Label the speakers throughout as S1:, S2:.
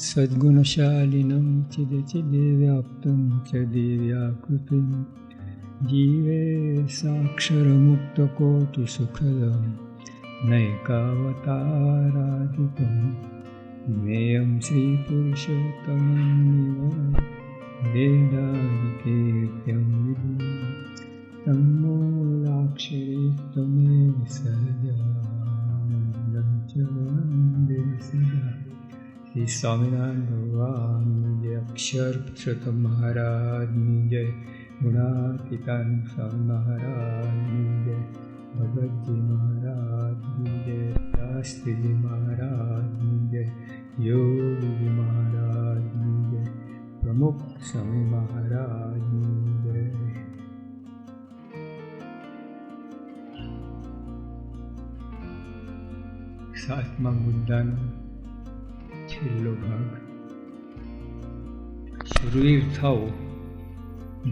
S1: सद्गुणशालिनं चिदचिद्व्याप्तं च दिव्याकृतिं जीवे साक्षरमुक्तकोटिसुखदं नैकावताराधितं ज्ञेयं श्रीपुरुषोत्तमं वेदादिकीर्त्यं विदुं तन्मूलाक्षरीत्वमेव सहजानन्दं च वन्दे सदा। श्री स्वामिनारायण भगवान जय, अक्षर पुरुषोत्तम महाराज जय, गुणातीतान स्वामी महाराज जय, भगत जी महाराज जय, शास्त्री जी महाराज जय, योगी जी महाराज जय, प्रमुख स्वामी महाराज जय। सातमा मुद्दाનો છેલ્લો ભાગ, શૂરવીર થવું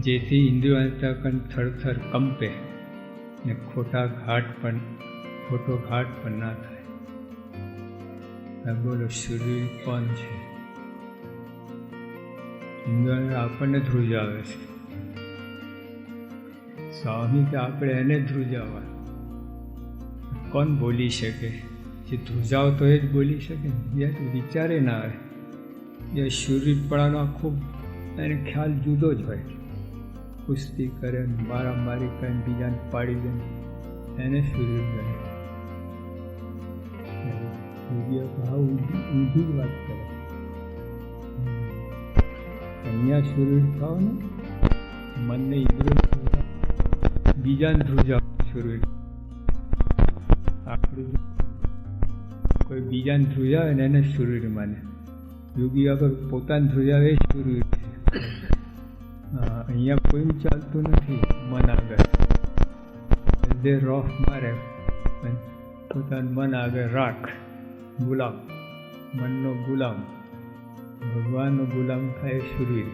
S1: જેથી ઇન્દ્રિયોઅંતઃકરણ થરથર કંપે ને ખોટો ઘાટ પણ ના થાય. બોલો, શૂરવીર કોણ છે? ઇન્દ્રિયો આપણને ધ્રુજાવે છે. સ્વામી કે આપણે એને ધ્રુજાવા. કોણ બોલી શકે? જે ધ્રુજાવતો એ જ બોલી શકે. યાર વિચારે ના આવે. જે શૂરવીરપણાનો આખો એને ખ્યાલ જુદો જ હોય. કુસ્તી કરે, મારામારી કરે, બીજાને પાડી દે, એને શૂરવીર કહે. ઊંધી જ વાત કરે. અહીંયા શૂરવીર થાવ ને, મનને ઇન્દ્રિયો બીજાને ધ્રુજાવ શૂરવીર. આપણું કોઈ બીજાને ધ્રુજાવે ને એને શૂરવીર માને. યોગી આગળ પોતાને ધ્રુજાવે એ શૂરવીર છે. અહીંયા કોઈ ચાલતું નથી. મન આગળ જે રોફ મારે, પોતાનું મન આગળ રાખ. ગુલામ, મનનો ગુલામ. ભગવાનનો ગુલામ થાય શૂરવીર.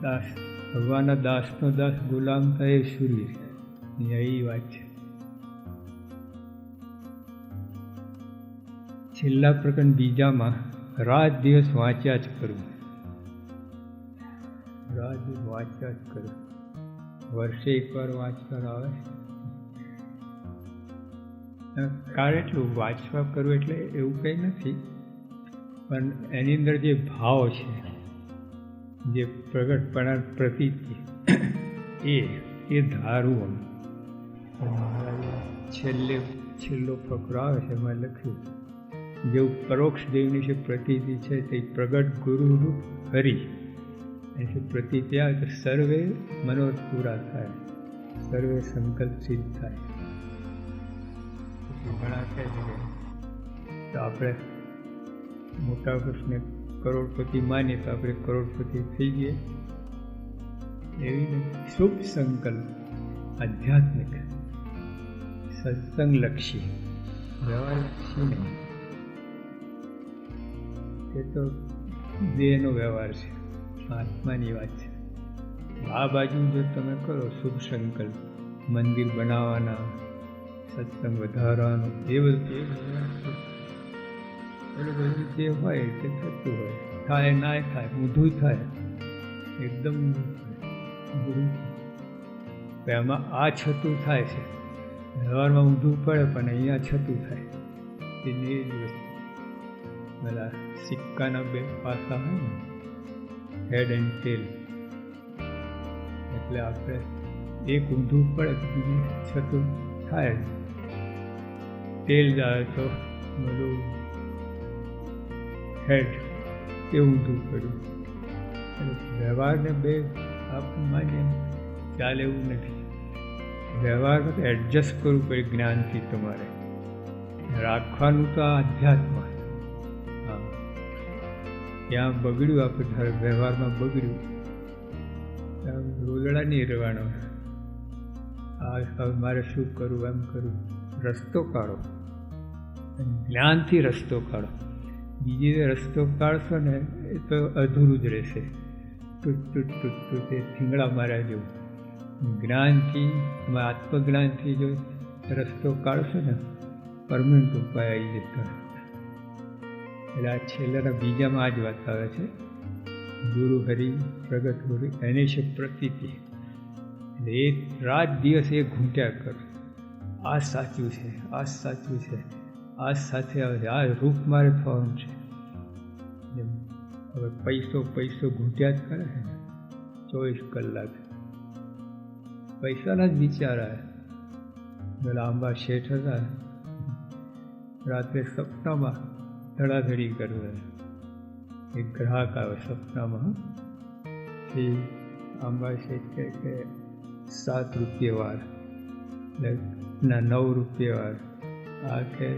S1: દાસ, ભગવાનના દાસનો દાસ ગુલામ થાય શૂરવીર. અહીંયા એ વાત છે. છેલ્લા પ્રકરણ બીજામાં રાત દિવસ વાંચ્યા જ કરવું. રાત દિવસ વાંચ્યા જ કરવું. વર્ષે એકવાર વાંચવા આવે. કારણ એટલું વાંચવા કરવું એટલે એવું કંઈ નથી, પણ એની અંદર જે ભાવ છે, જે પ્રગટપણા પ્રતીતિ, એ ધારવું. છેલ્લો ફકરો આવે છે, એમાં લખ્યું જેવું પરોક્ષ દેવની જે પ્રતીતિ છે તે પ્રગટ ગુરુરૂપ હરિ એની પ્રતીતિ આવે તો સર્વે મનોરથ પૂરા થાય, સર્વે સંકલ્પ સિદ્ધ થાય. ઘણા કહે છે કે તો આપણે મોટા પુરુષને કરોડપતિ માનીએ તો આપણે કરોડપતિ થઈ જઈએ. એવી નથી. શુભ સંકલ્પ, આધ્યાત્મિક, સત્સંગલક્ષી, વ્યવહારલક્ષી નહીં. એ તો દેહનો વ્યવહાર છે, આત્માની વાત છે. આ બાજુ જો તમે કરો શુભ સંકલ્પ, મંદિર બનાવવાના, સત્સંગ વધારવાનો, એ બધું જે હોય તે થતું હોય. થાય ના થાય, ઊંધું થાય, એકદમ ગુરુ. એમાં આ છતું થાય છે, વ્યવહારમાં ઊંધું પડે પણ અહીંયા છતું થાય. એને એ જ વસ્તુ. પેલા સિક્કાના બે પાસા હોય ને, હેડ એન્ડ ટેલ. એટલે આપણે એક ઊંધું પડે તો બીજું છતું થાય. તેલ જાય તો બધું હેડ એ ઊંધું પડ્યું. વ્યવહારને બે આપણે માનીએ ચાલે એવું નથી. વ્યવહારમાં તો એડજસ્ટ કરવું પડે જ્ઞાનથી. તમારે રાખવાનું તો આ અધ્યાત્મ. હા, ત્યાં બગડ્યું, આપણે વ્યવહારમાં બગડ્યું, ત્યાં રોદડા નહીં રહેવાનો. હવે મારે શું કરવું, એમ કરવું. રસ્તો કાઢો, જ્ઞાનથી રસ્તો કાઢો. બીજી રસ્તો કાઢશો ને એ તો અધૂરું જ રહેશે. તૂટ એ થીંગડા માર્યા જેવું. જ્ઞાનથી, આત્મજ્ઞાનથી જો રસ્તો કાઢશો ને, પરમનન્ટ ઉપાય આવી જતો. એટલે આ છેલ્લાના બીજામાં આ જ વાત આવે છે, ગુરુ હરિ પ્રગટ ગુરુ એની છે પ્રતીતિ. એટલે એ રાત દિવસ એ ઘૂંટ્યા કર, આ સાચું છે, આ સાચું છે, આ સાથે આવે છે, આ રૂપ મારે થવાનું છે. જેમ હવે પૈસો ઘૂંટ્યા જ કરે છે ને 24 કલાક, પૈસાના જ વિચાર આવે. પેલા આંબા શેઠ હતા, રાત્રે સપનામાં ધડાધડી કરવે, એક ગ્રાહક આવે સપનામાં, એ આંબા શેઠ કહે કે 7 રૂપિયા વાર, ના 9 રૂપિયા વાર, આ કે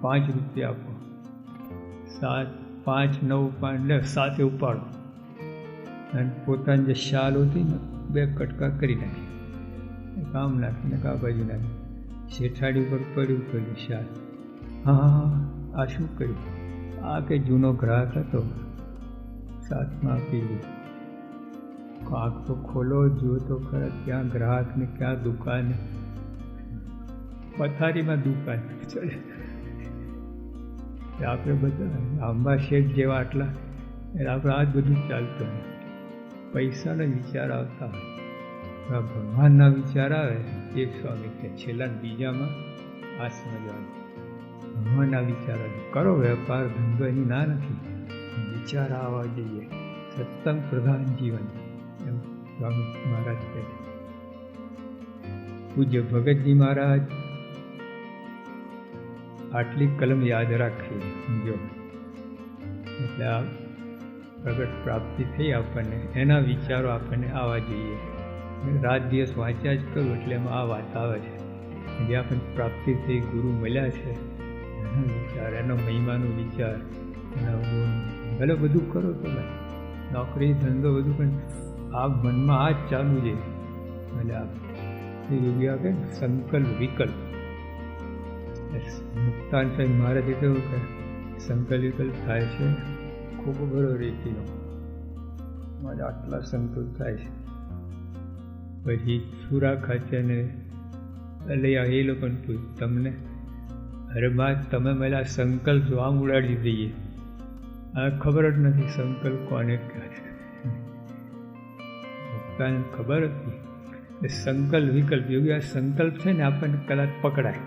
S1: 5 રૂપિયા આપો, 7, 5, 9, 5 સાથે ઉપાડો, અને પોતાની જે શાલ હતી ને 2 કટકા કરી નાખી, કામ નાખીને કા બાજુ નાખી, શેઠાડી ઉપર પડ્યું શાલ. હા, આ શું કર્યું? આ કે જૂનો ગ્રાહક હતો, સાથમાં આપી દીધું. આંખ તો ખોલો, જુઓ તો ખરા ક્યાં ગ્રાહક ને ક્યાં દુકાન, પથારીમાં દુકાન ચડે. આપણે બધા આંબા શેઠ જેવા આટલા, એટલે આપણે આ જ બધું ચાલતું હોય. પૈસાના વિચાર આવતા હોય, ભગવાનના વિચાર આવે એ સ્વામી કે છેલ્લા બીજામાં આ સમજવાનું. ભગવાનના વિચાર કરો, વેપાર ધંધો એની ના નથી, વિચાર આવવા જોઈએ. સત્સંગ પ્રધાન જીવન, એમ સ્વામી મહારાજ કહે. પૂજ્ય ભગતજી મહારાજ આટલી કલમ યાદ રાખી જો, એટલે આ પ્રગટ પ્રાપ્તિ થઈ આપણને, એના વિચારો આપણને આવવા જોઈએ. રાત દિવસ વાંચ્યા જ કરું એટલે એમાં આ વાત આવે છે, જે આપણને પ્રાપ્તિ થઈ, ગુરુ મળ્યા છે, એનો વિચાર, એનો મહિમાનો વિચાર, એના ગુણ, ભલે બધું કરો તો ભાઈ નોકરી ધંધો બધું, પણ આ મનમાં આ જ ચાલુ છે. એટલે આ યોગી આપે સંકલ્પ વિકલ્પ. મુક્તાન સાહેબ મહારાજ કહ્યું કે સંકલ્પ વિકલ્પ થાય છે ખૂબ બરો રીતિનો, મારે આટલા સંકલ્પ થાય છે. પછી સુરા ખાચેને લઈ આવે, એ લોકોને પૂછ તમને, અરે બા તમે મેલા સંકલ્પ આમ ઉડાડી દઈએ, આ ખબર જ નથી સંકલ્પ કોને કહે છે. મુક્તાને ખબર હતી સંકલ્પ વિકલ્પ, યોગી આ સંકલ્પ છે ને આપણને કદાચ પકડાય,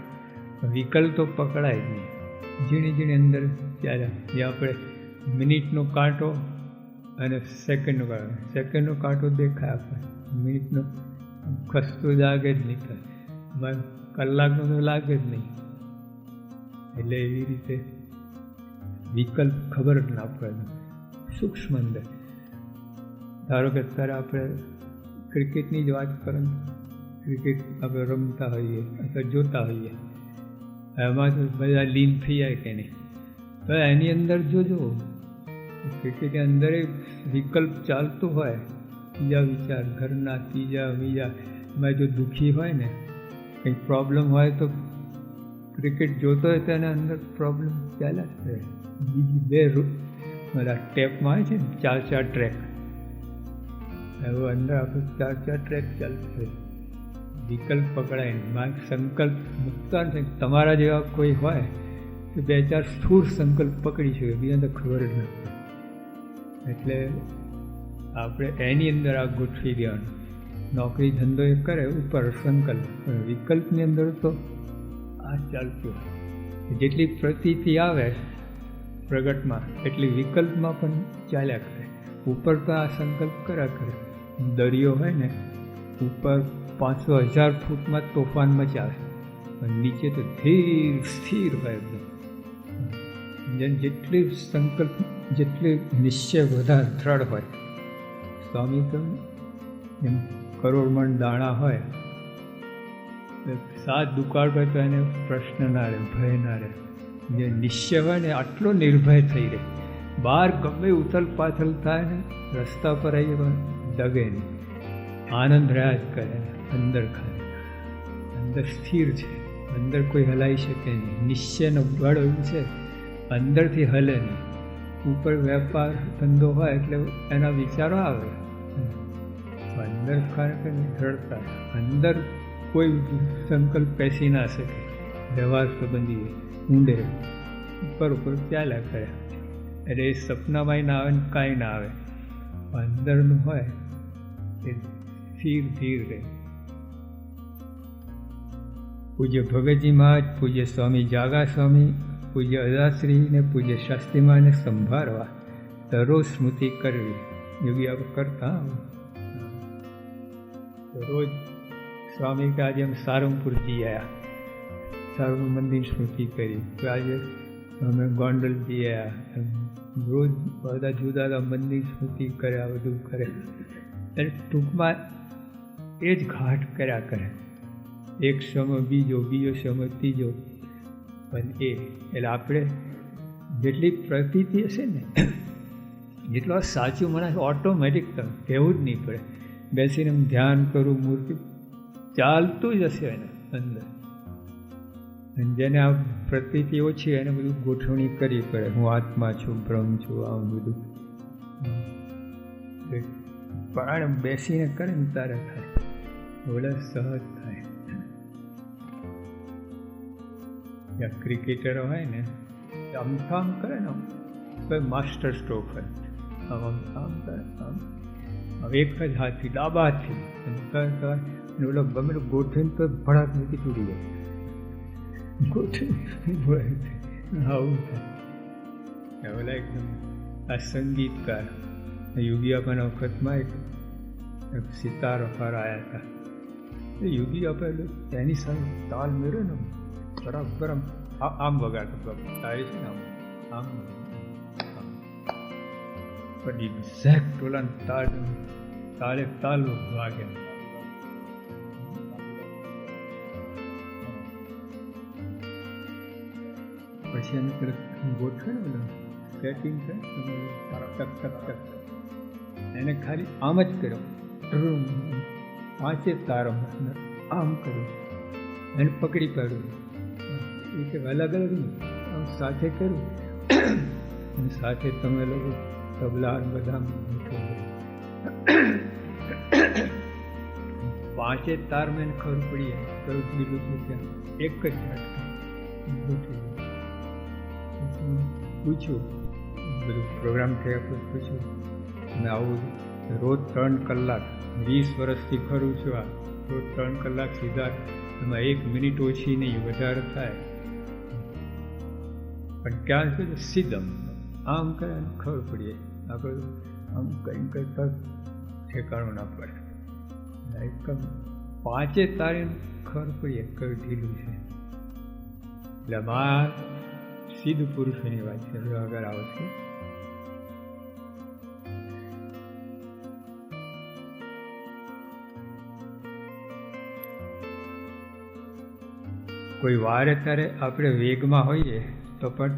S1: વિકલ્પ તો પકડાય જ નહીં. ઝીણી અંદર ચાલે, જે આપણે મિનિટનો કાંટો અને સેકન્ડનો કાંટો, સેકન્ડનો કાંટો દેખાય આપણને, મિનિટનો ખસતો લાગે જ નહીં, કલાકનો તો લાગે જ નહીં. એટલે એવી રીતે વિકલ્પ ખબર જ ના પડે, સૂક્ષ્મ અંદર. ધારો કે અત્યારે આપણે ક્રિકેટની જ વાત કરો, ક્રિકેટ આપણે રમતા હોઈએ અથવા જોતા હોઈએ, એમાં તો બધા લીન થઈ જાય કે નહીં, તો એની અંદર જોજો ક્રિકેટની અંદર વિકલ્પ ચાલતું હોય, બીજા વિચાર ઘરના, ત્રીજા બીજા, એમાં જો દુઃખી હોય ને, કંઈક પ્રોબ્લેમ હોય તો ક્રિકેટ જોતો હોય તો એના અંદર પ્રોબ્લેમ ચાલ્યા જ કરે. બીજી 2 બધા ટેપમાં આવે છે ને 4 ટ્રેક, એવું અંદર આપણે 4 ટ્રેક ચાલશે. વિકલ્પ પકડાય નહીં. સંકલ્પ મુક્તાન છે, તમારા જેવા કોઈ હોય તો 2-4 સ્થૂળ સંકલ્પ પકડી શકે, બીજા તો ખબર જ નથી. એટલે આપણે એની અંદર આ ગોઠવી દેવાનું. નોકરી ધંધો એ કરે ઉપર સંકલ્પ, પણ વિકલ્પની અંદર તો આ ચાલતું હોય. જેટલી પ્રતીતિ આવે પ્રગટમાં એટલી વિકલ્પમાં પણ ચાલ્યા કરે. ઉપર તો આ સંકલ્પ કર્યા કરે. દરિયો હોય ને, ઉપર 500,000 ફૂટમાં તોફાન મચાવે, પણ નીચે તો ધીર સ્થિર હોય એકદમ. જેટલી સંકલ્પ, જેટલી નિશ્ચય વધારે દ્રઢ હોય. સ્વામી તો એમ કરોડમણ દાણા હોય, 7 દુકાળ હોય તો એને પ્રશ્ન ના રહે, ભય ના રહે. જે નિશ્ચય હોય ને આટલો નિર્ભય થઈ રહે, બહાર ગમે ઉથલ પાથલ થાય ને, રસ્તા પર આવીએ પણ ડગે નહીં, આનંદ રહ્યા જ કરે. અંદર ખાલી અંદર સ્થિર છે, અંદર કોઈ હલાવી શકે નહીં. નિશ્ચયનો બળ એવું છે, અંદરથી હલે નહીં. ઉપર વેપાર ધંધો હોય એટલે એના વિચારો આવે, અંદર ખરેખર દ્રઢતા, અંદર કોઈ સંકલ્પ પેસી ના શકે. વ્યવહાર સંબંધી ઊંડે ઉપર ચાલ્યા કરે. એટલે એ સપનામાંય ના આવે ને કાંઈ ના આવે, અંદરનું હોય એ સ્થિર ધીર રહે. પૂજ્ય ભગતજી મહારાજ, પૂજ્ય સ્વામી જાગા સ્વામી, પૂજ્ય અદાશ્રી ને પૂજ્ય શાસ્ત્રીમાને સંભાળવા દરરોજ સ્મૃતિ કરવી. યોગી આપણે કરતા રોજ સ્વામી કે આજે અમે સારંગપુર જઈ આવ્યા, સારંગપુર મંદિર સ્મૃતિ કરી, તો આજે અમે ગોંડલ જઈ આવ્યા. રોજ બધા જુદા જુદા મંદિર સ્મૃતિ કરે, આ બધું કરે. એટલે ટૂંકમાં એ જ ઘાટ કર્યા કરે. એક સમય બીજો, બીજો સમય ત્રીજો. પણ એટલે આપણે જેટલી પ્રતીતિ હશે ને જેટલો સાચું માણસ ઓટોમેટિક તમે કહેવું જ નહીં પડે. બેસીને ધ્યાન કરું, મૂર્તિ ચાલતું જ હશે એને અંદર. અને જેને આ પ્રતીતિ ઓછી એને બધું ગોઠવણી કરવી પડે, હું આત્મા છું, બ્રહ્મ છું, આવું બધું. પણ બેસીને કરે ને તારે થાય, બોલે સહજ થાય. જ્યાં ક્રિકેટરો હોય ને આમ કરે ને તો માસ્ટર સ્ટ્રોક હોય, આમ કરે, આમ એક જ હાથથી ડાબા હાથથી ઓલો ગમે ગોઠવીને તો ભડાક નથી તૂટી જાય. આવું થાય. ઓલા એકદમ આ સંગીતકાર યોગી આપવાના વખતમાં એક સિતાર અપાર આવ્યા હતા. એ યોગી આપે એની સાથે તાલ મેળ્યો ને બરાબર આમ વગાડતો તારી છે ને આમ પણ એક્ઝેક્ટ ઓલા તાલે તાલ વાગે. પછી એને ગોઠવે ને સેટિંગ થાય ટક ટક ટક, એને ખાલી આમ જ કર્યો, 5 તારો આમ કર્યું, એને પકડી પાડ્યું. એ કે અલગ અલગ નહીં, આમ સાથે કર્યું અને સાથે તમે લોકો તબલા બધા 5 તાર મેં ખબર પડી કયું લીધું ત્યાં એક જ પૂછ્યું, બધું પ્રોગ્રામ થયા પછી પૂછ્યું, મેં આવું રોજ 3 કલાક 20 વર્ષથી કરું છું, આ રોજ 3 કલાક સીધા, એમાં 1 મિનિટ ઓછી નહીં વધારે થાય. પણ ક્યાં છે સીધમ આમ કરે ખબર પડીએ, આપણે આમ કંઈ કરતા ઠેકાણું ના પડે. એકદમ 5 તારે ખબર પડીએ કયું ઢીલું છે. એટલે આ સિદ્ધ પુરુષોની વાત છે. આગળ આવશે કોઈ વારે ત્યારે આપણે વેગમાં હોઈએ તો પણ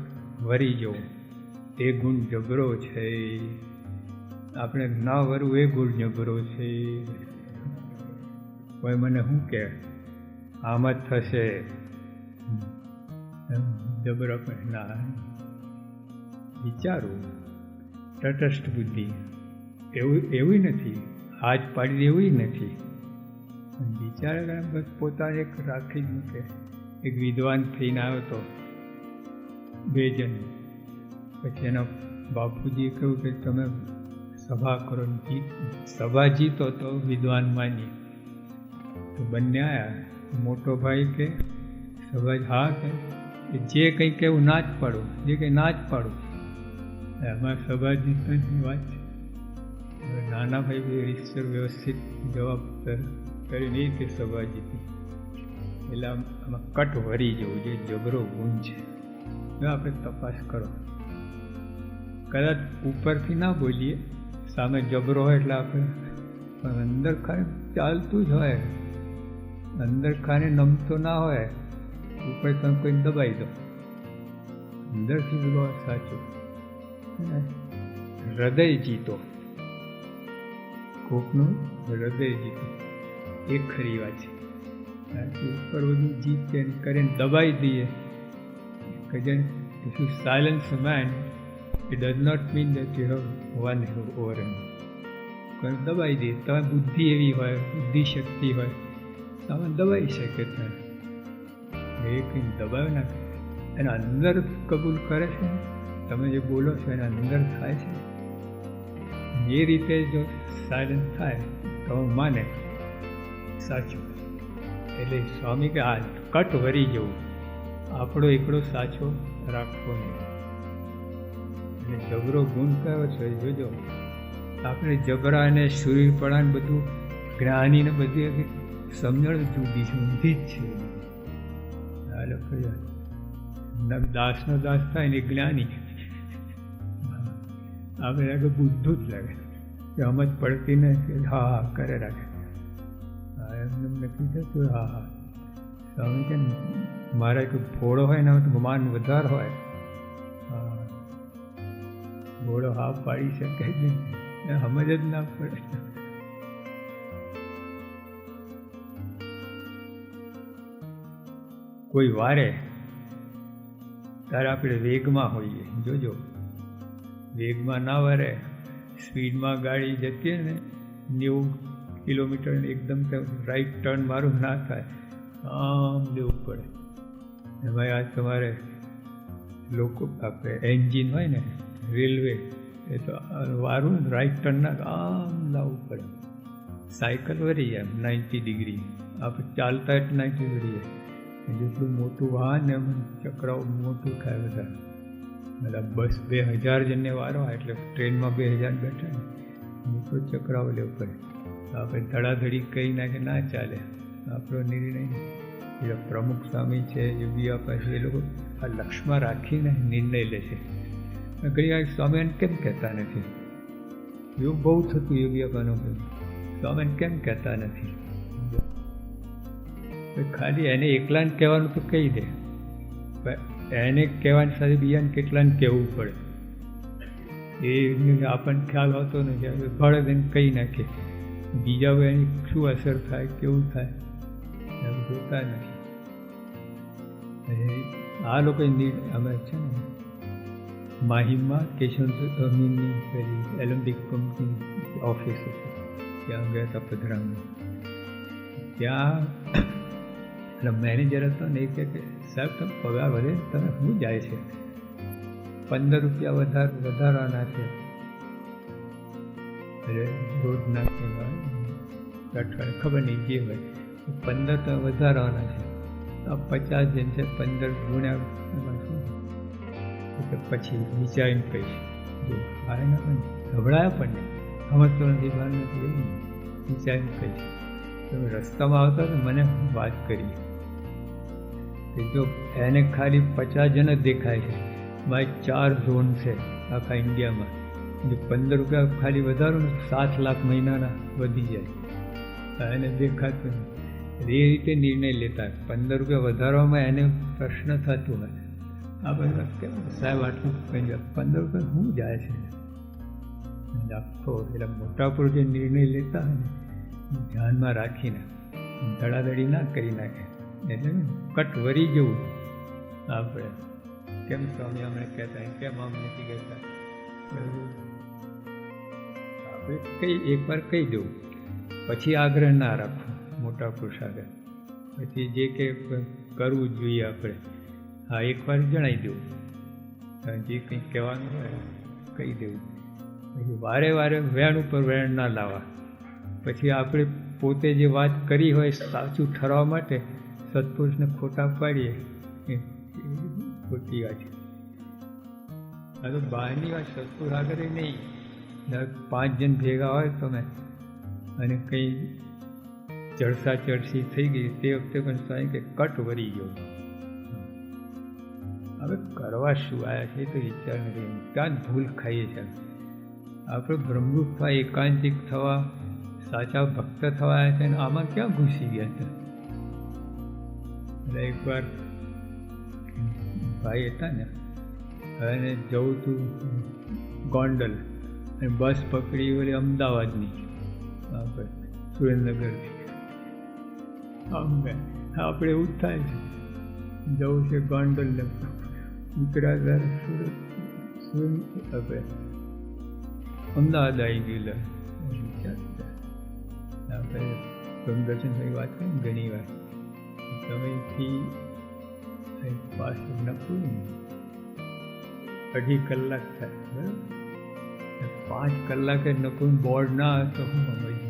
S1: વરી જવું, એ ગુણ જબરો છે. આપણે ના વરવું એ ગુણ જબરો છે. કોઈ મને શું કહે આમ જ થશે જબરો, પણ ના વિચારવું, તટસ્થ બુદ્ધિ. એવું નથી હાથ પાડી દેવું નથી, વિચાર બસ પોતાને એક રાખી જ મૂકે. એક વિદ્વાન થઈને આવ્યો હતો 2 જણ, પછી એના બાપુજીએ કહ્યું કે તમે સભા કરો, સભા જીતો તો વિદ્વાન માનીએ. તો બંને આવ્યા. મોટો ભાઈ કે સભા હા કે જે કંઈ કહેવું ના જ પાડું, જે કંઈ ના જ પાડું. એમાં સભા જીતવાની વાત છે. નાના ભાઈ રીતસર વ્યવસ્થિત જવાબ કરીને એ રીતે સભા જીતી. એટલે આમાં કટ વરી જવું જે જબરો ગુણ છે. આપણે તપાસ કરો, કદાચ ઉપરથી ના બોલીએ, સામે જબરો હોય એટલે આપણે, પણ અંદર ખાને ચાલતું જ હોય, અંદર ખાને નમતો ના હોય, ઉપર તમે કોઈ દબાઈ દો, અંદરથી બધું સાચું. હૃદય જીતો, કોકનું હૃદય જીતો એ ખરી વાત છે. ઉપર બધું જીતે કરીને દબાઈ દઈએ. If you silence a man, it does not mean that you have won over him. કોઈ દબાઈ દે, તમે બુદ્ધિ એવી હોય, બુદ્ધિ શક્તિ હોય, તમે દબાઈ શકે. એ કંઈ દબાવ ના કરે, એના અંદર કબૂલ કરે છે, તમે જે બોલો છો એના અંદર થાય છે. એ રીતે જો સાયલન્ટ થાય તો માને સાચું. એટલે સ્વામી કે આ કટ વરી જવું, આપણો એકડો સાચો રાખવો નહીં. અને જબરો ગુણ કયો છે જોજો. આપણે જબરા અને શૂરીરપણા બધું જ્ઞાનીને બધી સમજણ જુદી છે, ઊંધી જ છે. આ લોકો દાસનો દાસ થાય ને જ્ઞાની, આપણે આગળ બુદ્ધું જ લાગે કે સમજ પડતી ને હા હા કરે રાખે. હા એમને નક્કી થતું હા હા. સ્વામી કે મારા એક ભોળો હોય ને તો માન વધાર હોય, હા ભોળો હા પાડી શકે જ નહીં, સમજ જ ના પડે. કોઈ વારે ત્યારે આપણે વેગમાં હોઈએ, જોજો વેગમાં ના વરે. સ્પીડમાં ગાડી જતી હોય ને 90 કિલોમીટર એકદમ રાઈટ ટર્ન મારું ના થાય, આમ લેવું પડે. એમાં આ તમારે લોકો આપણે એન્જિન હોય ને રેલવે એ તો વારું રાઈટ ટર્ન ના આમ લાવવું પડે. સાયકલ વરી જાય 90 ડિગ્રી, આપણે ચાલતા જ 90 વરી જાય. જેટલું મોટું વાહન ને એમ ચક્રાઓ મોટું થાય બધા. મતલબ બસ 2000 જણને વારો એટલે ટ્રેનમાં 2000 બેઠા ને મોટો ચક્રાઓ લેવું પડે. આપણે ધડાધડી કહી નાખે ના ચાલે, આપણો નિર્ણય. એટલે પ્રમુખ સ્વામી છે, યોગી આપા છે, એ લોકો આ લક્ષ્યમાં રાખીને નિર્ણય લે છે. ઘણી વાર સ્વામીને કેમ કહેતા નથી? એવું બહુ થતું યોગી આપાનું, સ્વામીને કેમ કહેતા નથી? ખાલી એને એકલાને કહેવાનું તો કહી દે, એને કહેવાની સાથે બીજાને કેટલાને કહેવું પડે. એ આપણને ખ્યાલ હોતો નથી, ભળે એને કહી નાખે. બીજા એની શું અસર થાય, કેવું થાય એમ જોતા નથી. આ લોકો અમે છે ને માહિમમાં કેશવની પેલી એલમ્પિક કંપની ઓફિસ હતી, ત્યાં ગયા હતા પધરામાં. ત્યાં એટલે મેનેજર હતો ને એ કહે કે સાહેબ તમે પગાર વધે તમે શું જાય છે, 15 રૂપિયા વધારવાના છે. એટલે રોજ નાખીને અઠવાડિયે ખબર નહીં જે હોય 15 તો વધારવાના છે. તો 50 જણ છે, 15 ગુણ્યા એમાં શું એટલે પછી વિચારીને કહીશ. આ એના પણ ગભરાયા પણ નહીં, સમજતો નથી, ભાન નથી, એવું વિચારીને કહીશ. તમે રસ્તામાં આવતા તો મને વાત કરી કે જો એને ખાલી 50 જણ જ દેખાય છે, મારે 4 ઝોન છે આખા ઇન્ડિયામાં, જો 15 રૂપિયા ખાલી વધારો ને 7 લાખ મહિનાના વધી જાય, એને દેખાતું નહીં. એ રીતે નિર્ણય લેતા. 15 રૂપિયા વધારવામાં એને પ્રશ્ન થતો હોય, આ બધા કેમ સાહેબ આટલું કહી જાય, 15 રૂપિયા શું જાય છે આખો. એટલે મોટા પર જે નિર્ણય લેતા હોય ને ધ્યાનમાં રાખીને ધડાધડી ના કરી નાખે. એટલે કટ વરી જવું. આપણે કેમ સ્વામી અમને કહેતા કેમ આમ નથી કહેતા, આપણે એકવાર કહી દેવું, પછી આગ્રહ ના રાખવો મોટા પુરુષ આગળ. પછી જે કે કરવું જોઈએ આપણે, હા એકવાર જણાવી દેવું, જે કંઈક કહેવાનું હોય કહી દેવું. પછી વારે વારે વેણ ઉપર વેણ ના લાવવા. પછી આપણે પોતે જે વાત કરી હોય સાચું ઠરવા માટે સત્પુરુષને ખોટા પાડીએ એ ખોટી વાત છે. આ તો બહારની વાત, સત્પુરુષ આગળ નહીં. 5 જણ ભેગા હોય તમે અને કંઈ ચડસા ચડસી થઈ ગઈ તે વખતે પણ સાહેબ કે કટ વરી ગયો. હવે કરવા શું આવ્યા છે એ તો વિચાર નથી, ત્યાં જ ભૂલ ખાઈએ છીએ. આપણે બ્રહ્મરૂપ થવા, એકાંતિક થવા, સાચા ભક્ત થવાયા છે ને આમાં ક્યાં ઘૂસી ગયા હતા. એટલે એકવાર ભાઈ હતા ને, અને જવું તું ગોંડલ અને બસ પકડી ઓલી અમદાવાદની આપણે સુરેન્દ્રનગરથી. આપણે એવું જ થાય છે, જવું છે ગોંડલ ને ઉત્તરાધાર સુરત આપણે અમદાવાદ આવી ગયેલા. આપણે દર્શનભાઈ વાત કરી ઘણી વાર, સમયથી પાછું નકું 2.5 કલાક થાય બરાબર, 5 કલાકે નકું બોર્ડ ના આવે તો હું સમજ્યું.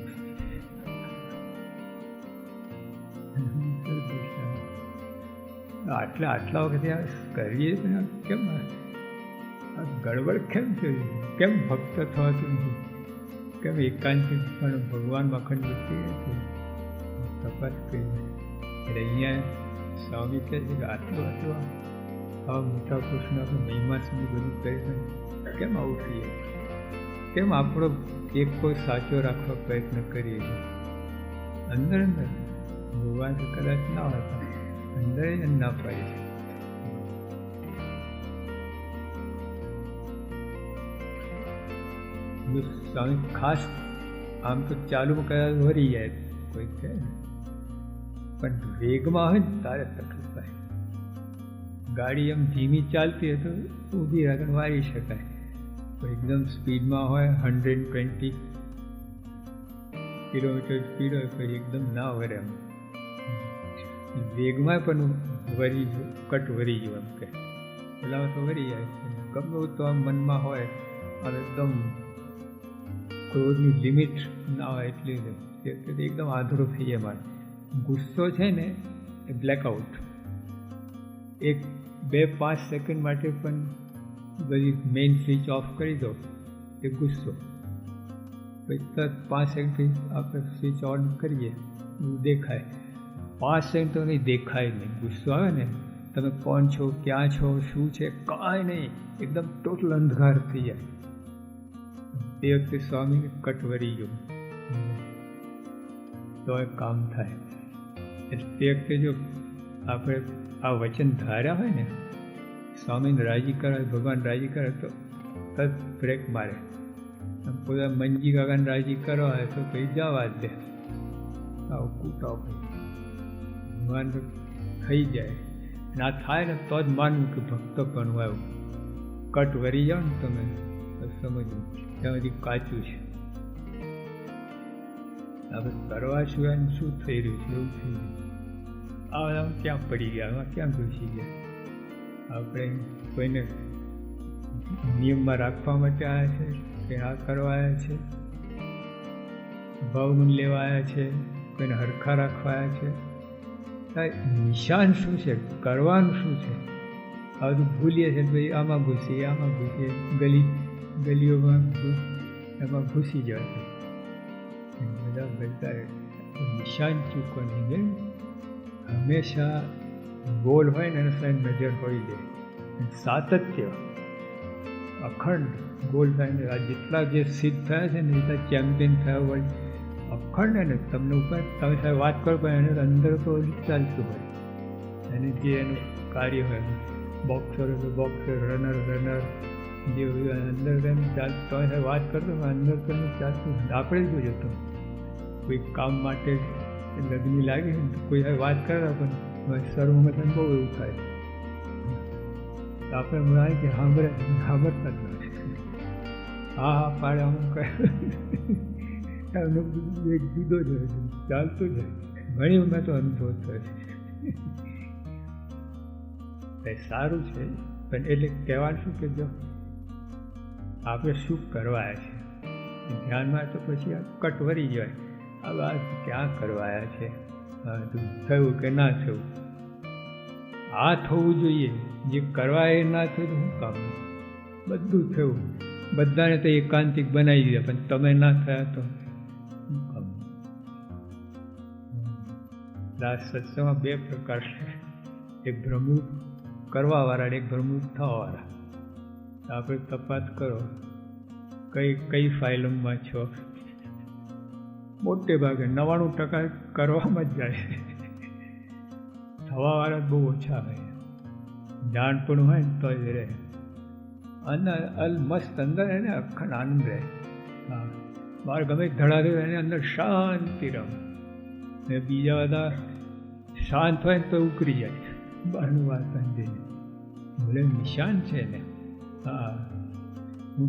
S1: આટલા વખતે કરીએ કેમ ગડબડ કેમ થયું, કેમ ભક્ત થવાતું નથી, કેમ એકાંતિક પણ ભગવાનમાં અખંડ વૃત્તિ નથી, તપાસ કરી. એટલે અહીંયા સ્વામી કહે છે કે આટલું આવા મોટા પુરુષનો આપણે મહિમા સુધી બધું કરી કેમ આવું થઈએ, કેમ આપણો એક કોઈ સાચો રાખવા પ્રયત્ન કરીએ છીએ. અંદર ભગવાન તો કદાચ ના હોય અંદર ના પાડે છે. સ્વામી ખાસ આમ તો ચાલુ કદાચ વરી જાય કોઈ કહે ને, પણ વેગમાં હોય ને તારે તકલીફ થાય. ગાડી એમ ધીમી ચાલતી હોય તો ઊભી રાખીને વારી શકાય, એકદમ સ્પીડમાં હોય 120 કિલોમીટર સ્પીડ હોય પછી એકદમ ના વરે. એમ વેગમાં પણ વરી કટ વરી ગયું એમ કે પેલા તો વરી જાય. ગમે તો આમ મનમાં હોય અને એકદમ ક્રોધની લિમિટ ના હોય એટલી એકદમ આધરો થઈ જાય. મારે ગુસ્સો છે ને એ બ્લેકઆઉટ, 1-2-5 સેકન્ડ માટે પણ બધી મેઇન સ્વિચ ઓફ કરી દો એ ગુસ્સો, પછી તરત 5 સેકન્ડથી આપણે સ્વિચ ઓન કરીએ દેખાય. 5 સેકન્ડ તો નહીં દેખાય નહીં. ગુસ્સો આવે ને તમે કોણ છો, ક્યાં છો, શું છે, કાંઈ નહીં, એકદમ ટોટલ અંધકાર થઈ જાય. તે વખતે સ્વામીને કટ વરી ગયો તો એ કામ થાય. એટલે તે વખતે જો આપણે આ વચન ધાર્યા હોય ને, સ્વામીને રાજી કરે, ભગવાન રાજી કરે તો તરત બ્રેક મારે. પોતા મંજી કાકાને રાજી કરવા હોય તો કંઈ જવા જ દે, આવું કૂટાવ ભગવાન થઈ જાય. ના થાય ને તો જ માનવું કે ભક્ત પણ આવ્યું. કટ વરી જાઓ ને તમે સમજવું ત્યાં સુધી કાચું છે. આપણે કરવા સિવાય શું થઈ રહ્યું છે એવું થઈ ગયું. આ ક્યાં પડી ગયા, આમાં ક્યાં ઘૂસી ગયા. આપણે કોઈને નિયમમાં રાખવા માટે આવ્યા છે કે આ કરવા આવ્યા છે, ભાવમન લેવા આવ્યા છે, કોઈને હરખા રાખવા આવ્યા છે. નિશાન શું છે, કરવાનું શું છે, આ બધું ભૂલીએ છીએ. ભાઈ આમાં ઘૂસીએ, આમાં ઘૂસીએ, ગલીઓમાં એમાં ઘૂસી જાય. બધા નિશાન ચૂકવાની જેમ હંમેશા ગોલ હોય ને એના સાઈડ નજર હોઈ જાય. સાતત્ય અખંડ ગોલ થાય ને આ જેટલા જે સિદ્ધ થયા છે ને, જેટલા ચેમ્પિયન થયા હોય અખંડ ને તમને ઉપર તમે સાહેબ વાત કરો પણ એને અંદર તો ચાલતું હોય. એને જે એનું કાર્ય હોય, બોક્સર હોય તો બોક્સર, રનર જે અંદર એમ ચાલતું તમે સાહેબ વાત કરતો અંદર તો ચાલતું. આપણે જ જોજો તમે કોઈ કામ માટે લગ્ન લાગે ને તો કોઈ વાત કરે પણ સર્વમતન બહુ એવું થાય. આપણે મળે કે સાંભળતા જ નથી. હા પાડે અમુક એક જુદો જ હોય, ચાલતું જ હોય. ઘણી વખત તો અનુભવ થાય. સારું છે પણ એટલે કહેવાનું શું કે જો આપણે શું કરવા આવ્યા છે ધ્યાનમાં તો પછી આ કટ વરી જાય. હવે આ ક્યાં કરવા આવ્યા છે, થયું કે ના થયું, આ થવું જોઈએ. જે કરવા એ ના થયું તો શું કામ, બધું થયું. બધાને તો એકાંતિક બનાવી દીધા પણ તમે ના થયા તો શું કામ. સત્સંગમાં 2 પ્રકાર છે, એક ભ્રમૃત કરવાવાળા અને એક ભ્રમૃત થવાવાળા. આપણે તપાસ કરો કઈ ફાઇલમાં છો. મોટે ભાગે 99% કરવામાં જ જાય. થવાવાળા બહુ ઓછા હોય. જાણપણું હોય ને તો જ રહે. મસ્ત અંદર એને અખંડ આનંદ રહે. હા, બહાર ગમે ધડાકે એને અંદર શાંતિ રમ. ને બીજા બધા શાંત હોય ને તો ઉકળી જાય બહારનું વાતાવરણ જઈને. ભલે નિશાન છે ને, હા હું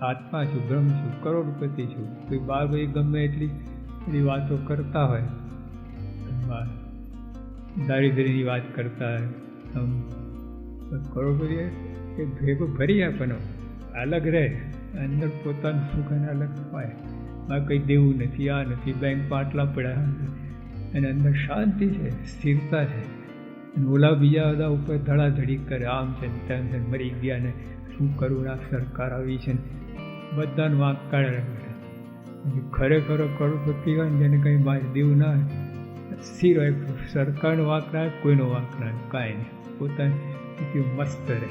S1: આત્મા છું, બ્રહ્મ છું, કરોડપતિ છું. કોઈ બાર ભાઈ ગમે એટલી બધી વાતો કરતા હોય, દારિદ્ર્યની વાત કરતા હોય, આમ કરોડપતિ એ ભેગો ભરી આપવાનો, અલગ રહે, અંદર પોતાનું સુખ અને અલગ હોય. આ કંઈ દેવું નથી, આ નથી, બેંકમાં આટલા પડ્યા, અને અંદર શાંતિ છે, સ્થિરતા છે. અને ઓલા બીજા બધા ઉપર ધડાધડી કરે, આમ છે ને તેમ છે, મરી ગયા ને શું કરવું, આ સરકાર આવી છે ને બધાને વાંક કાઢે. ખરેખર કરોડપતિ હોય ને જેને કંઈ બાજ દેવું ના હોય, સ્થિર હોય, સરકારનો વાંક ના હોય, કોઈનો વાંક ના હોય, કાંઈ નહીં, પોતાની સ્થિતિ મસ્ત રહે.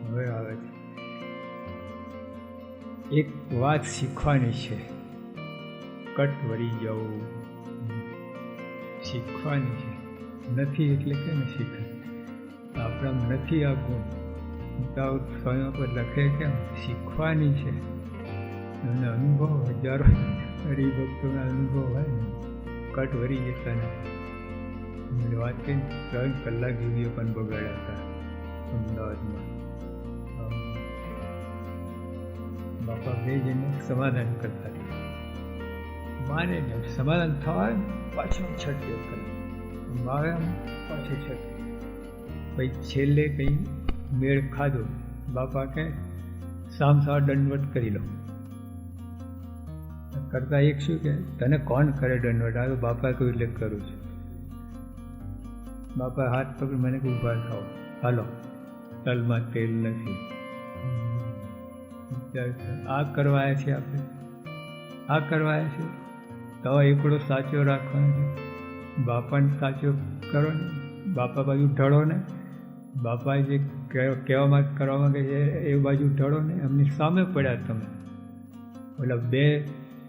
S1: હવે આવે છે એક વાત શીખવાની છે, કટ વળી જવું શીખવાની છે. નથી એટલે કેમ શીખે? આપણામાં નથી આ ગુણ, સ્વયં પર લખે કેમ? શીખવાની છે. અને અનુભવ હજારો હરિભક્તોના અનુભવ હોય ને, કટ વળી જતા નથી. વાત કરી 3 કલાક વિડીયો પણ બગાડ્યા હતા અમદાવાદમાં. બાપા બે જણને સમાધાન કરતા હતા, માને ને સમાધાન થવા પાછો છઠ્યો કરે, મારે પાછો છઠ્યો. પછી છેલ્લે કંઈ મેળ ખાધો, બાપા કહે સામસામા દંડવટ કરી લો. કરતા એક શું કહે, તને કોણ કરે દંડવટ? આ તો બાપા કહ્યું એટલે કરું છું. બાપા હાથ પકડી મને કે ઊભા થાવ, હાલો, તલમાં તેલ નથી. આ કરવાયા છે આપણે, આ કરવાયા છે, તો એકડો સાચો રાખવાનો છે. બાપાને સાચો કરો ને, બાપા બાજુ ઢળો ને, બાપા જે કહેવામાં કરવા માંગે છે એ બાજુ ઢળો ને. એમની સામે પડ્યા તમે, ઓલા બે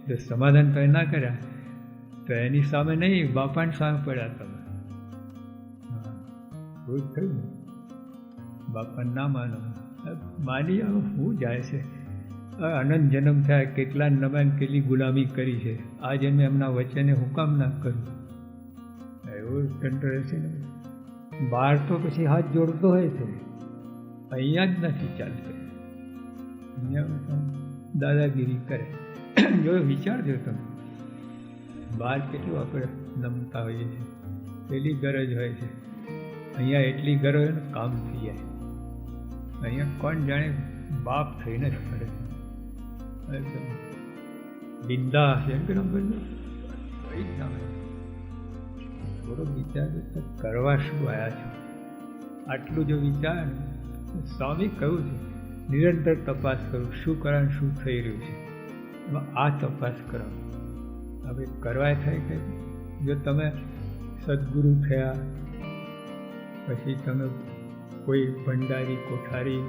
S1: જો સમાધાન તમે ના કર્યા તો એની સામે નહીં, બાપાની સામે પડ્યા તમે. હા, કોઈ થયું ને, બાપાને ના માનો, માની આવો શું જાય છે? અનંત જન્મ થયા, કેટલા નમાન કેટલી ગુલામી કરી છે, આ જન્મે એમના વચને હું કામ ના કરું? એવું કંટ્રોલ છે ને. બહાર તો પછી હાથ જોડતો હોય છે, અહીંયા જ નથી ચાલતો. અહીંયા દાદાગીરી કરે. જો વિચારજો તમે, બહાર કેટલું આપણે નમતા હોઈએ છીએ, પેલી ગરજ હોય છે, અહીંયા એટલી ગરજ હોય ને કામ થઈ જાય. અહીંયા કોણ જાણે બાપ થઈને જ ફરે છે, બિંદા છે એમ કે થોડો વિચાર કરવા શું આવ્યા છો? આટલું જો વિચાર, સ્વામી કહ્યું છે નિરંતર તપાસ કરું, શું કરવાનું શું થઈ રહ્યું છે, આ તપાસ કરો. હવે કરવા થાય કે જો તમે સદગુરુ થયા, પછી તમે કોઈ ભંડારી, કોઠારી,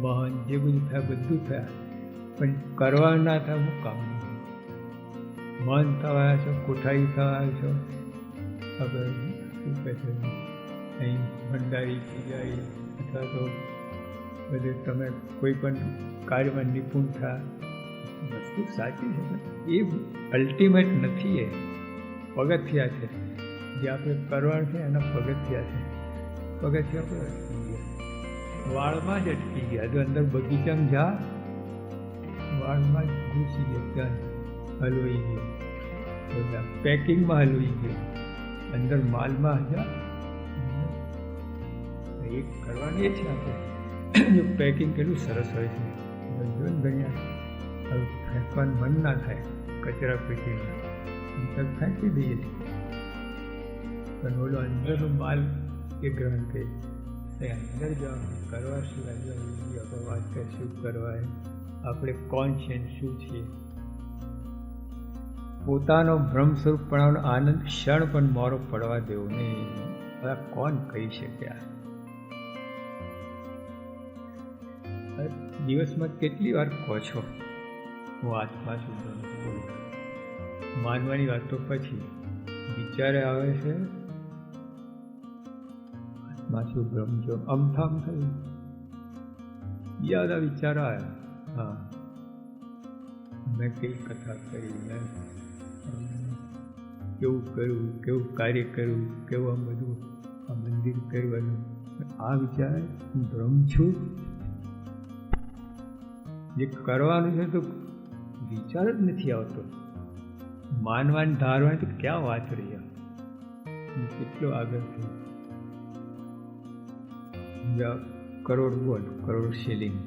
S1: મહંત જે બધું થયા બધું થયા, પણ કરવા ના થાય હું કામ નહીં. મહંત થવાયા છો, કોઠારી થવાયા છો, ખબર શું કહે છે અહીં ભંડારી, પૂજારી, અથવા તો બધે તમે કોઈ પણ કાર્યમાં નિપુણ થયા, વસ્તુ સાચી છે, એ અલ્ટિમેટ નથી. એ પગથિયા છે, જે આપણે કરવાનું છે એના પગથિયા છે. પગથિયા પર અટકી ગયા, વાળમાં જ અટકી ગયા. જો અંદર બગીચામાં જા, વાળમાં જ ઘૂસી ગયા, ત્યાં હલવાઈ ગયો, બધા પેકિંગમાં હલવાઈ ગયો, અંદર માલમાં જા. એક કરવાની છે આપણે, જો પેકિંગ કેટલું સરસ હોય છે, જો ને ઘણી ફેંકવાનું મન ના થાય, કચરા પેટીમાં ફેંકી દઈએ છીએ, પણ ઓલો અંદરનો માલ એ ગ્રહણ કરી અંદર જવાનું. કરવા સિવાય વાત કરે શું કરવાય, આપણે કોણ છે ને શું છીએ. પોતાનો બ્રહ્મ સ્વરૂપપણાનો આનંદ ક્ષણ પણ મોરો પડવા દેવો નહીં. હવે કોણ કહી શકે? દિવસમાં કેટલી વાર કહો છો હું આત્મા છું? માનવાની વાતો પછી વિચારે આવે છે આત્મા છું, બ્રહ્મ છું, અમથામ થયું, બીજા વિચારો આવ્યા. હા, મેં કેવી કથા કરી, મેં કેવું કર્યું, કેવું કાર્ય કર્યું, કેવું આમ બધું આ મંદિર કરવાનું, આ વિચાર હું બ્રહ્મ છું. જે કરવાનું છે તો વિચાર જ નથી આવતો. માનવાન ધારવાની તો ક્યાં વાત રહી, કેટલો આગળ થયું. કરોડ બોલ, કરોડ શિલિંગ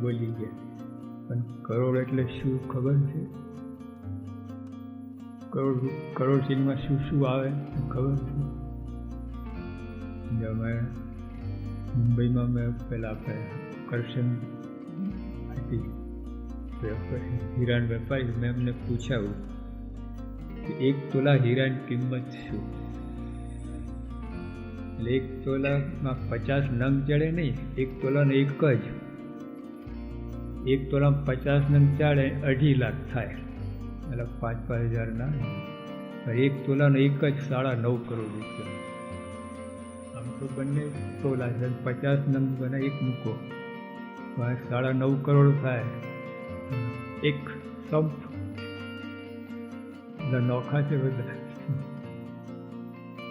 S1: બોલી ગયા, પણ કરોડ એટલે શું ખબર છે? કરોડ શિલિંગમાં શું શું આવે ખબર છે? અમે મુંબઈમાં મેં પહેલાં આપણે કરશન હતી હીરાન વેપારી, મેં એમને પૂછાયું કે 1 તોલા હીરાની કિંમત શું? એટલે 1 તોલામાં 50 નંગ ચડે નહીં, 1 તોલાનો એક જ. 1 તોલામાં 50 નંગ ચાલે 2.5 લાખ થાય, એટલે 5-5 હજાર ના. 1 તોલાનો એક જ 9.5 કરોડ રૂપિયા. આમ તો બંને તોલા છે, 50 નંગ બને એક મૂકો 9.5 કરોડ થાય. એક સંપ નોખા છે બધા.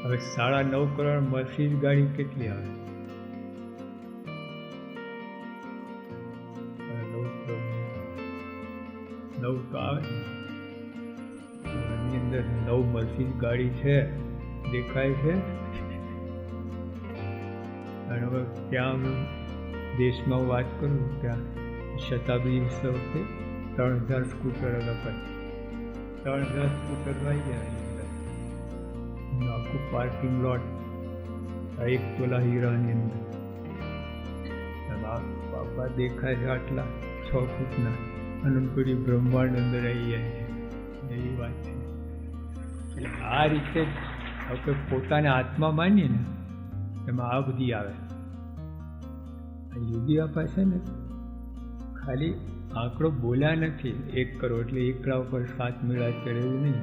S1: હવે 9.5 કરોડ મર્સિડીઝ ગાડી કેટલી આવે? 9 તો આવે. એની અંદર 9 મર્સિડીઝ ગાડી છે, દેખાય છે. અને હવે ત્યાં દેશમાં વાત કરું, ત્યાં શતાબ્દી ઉત્સવ વખતે 3000 સ્કૂટર હતા. 3000 સ્કૂટર આવી ગયા. આખું પાર્કિંગ લોટ 1 તોલા હીરાની અંદર. બાપા દેખાય છે આટલા 6 ફૂટના, અનંતપુરી બ્રહ્માંડ અંદર આવી જાય છે, એવી વાત છે. એટલે આ રીતે આપણે પોતાને આત્મા માનીએ ને, એમાં આ બધી આવે. યોગી આપા છે ને, ખાલી આંકડો બોલ્યા નથી 1 કરોડ એટલે એકડા ઉપર 7 મેળા ચડે એવું નહીં.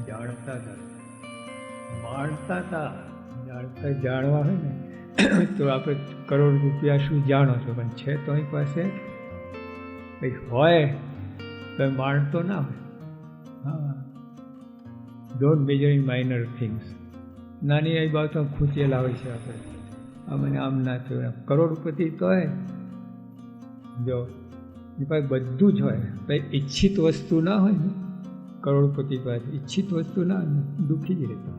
S1: જાણતા હતા, માણતા હતા. જાણવા હોય ને તો આપણે કરોડ રૂપિયા શું જાણો છો, પણ છે તો અહીં પાસે કંઈક હોય તો માણતો ના હોય. હા, don't major in minor things. નાની એ બાબતો ખૂંચેલા હોય છે આપણે. આ મને આમ ના થયું. કરોડપતિ તો હોય, જો એની પાસે બધું જ હોય, ભાઈ ઈચ્છિત વસ્તુ ના હોય ને, કરોડપતિ પાસે ઈચ્છિત વસ્તુ ના હોય ને, દુઃખી જ રહેતા.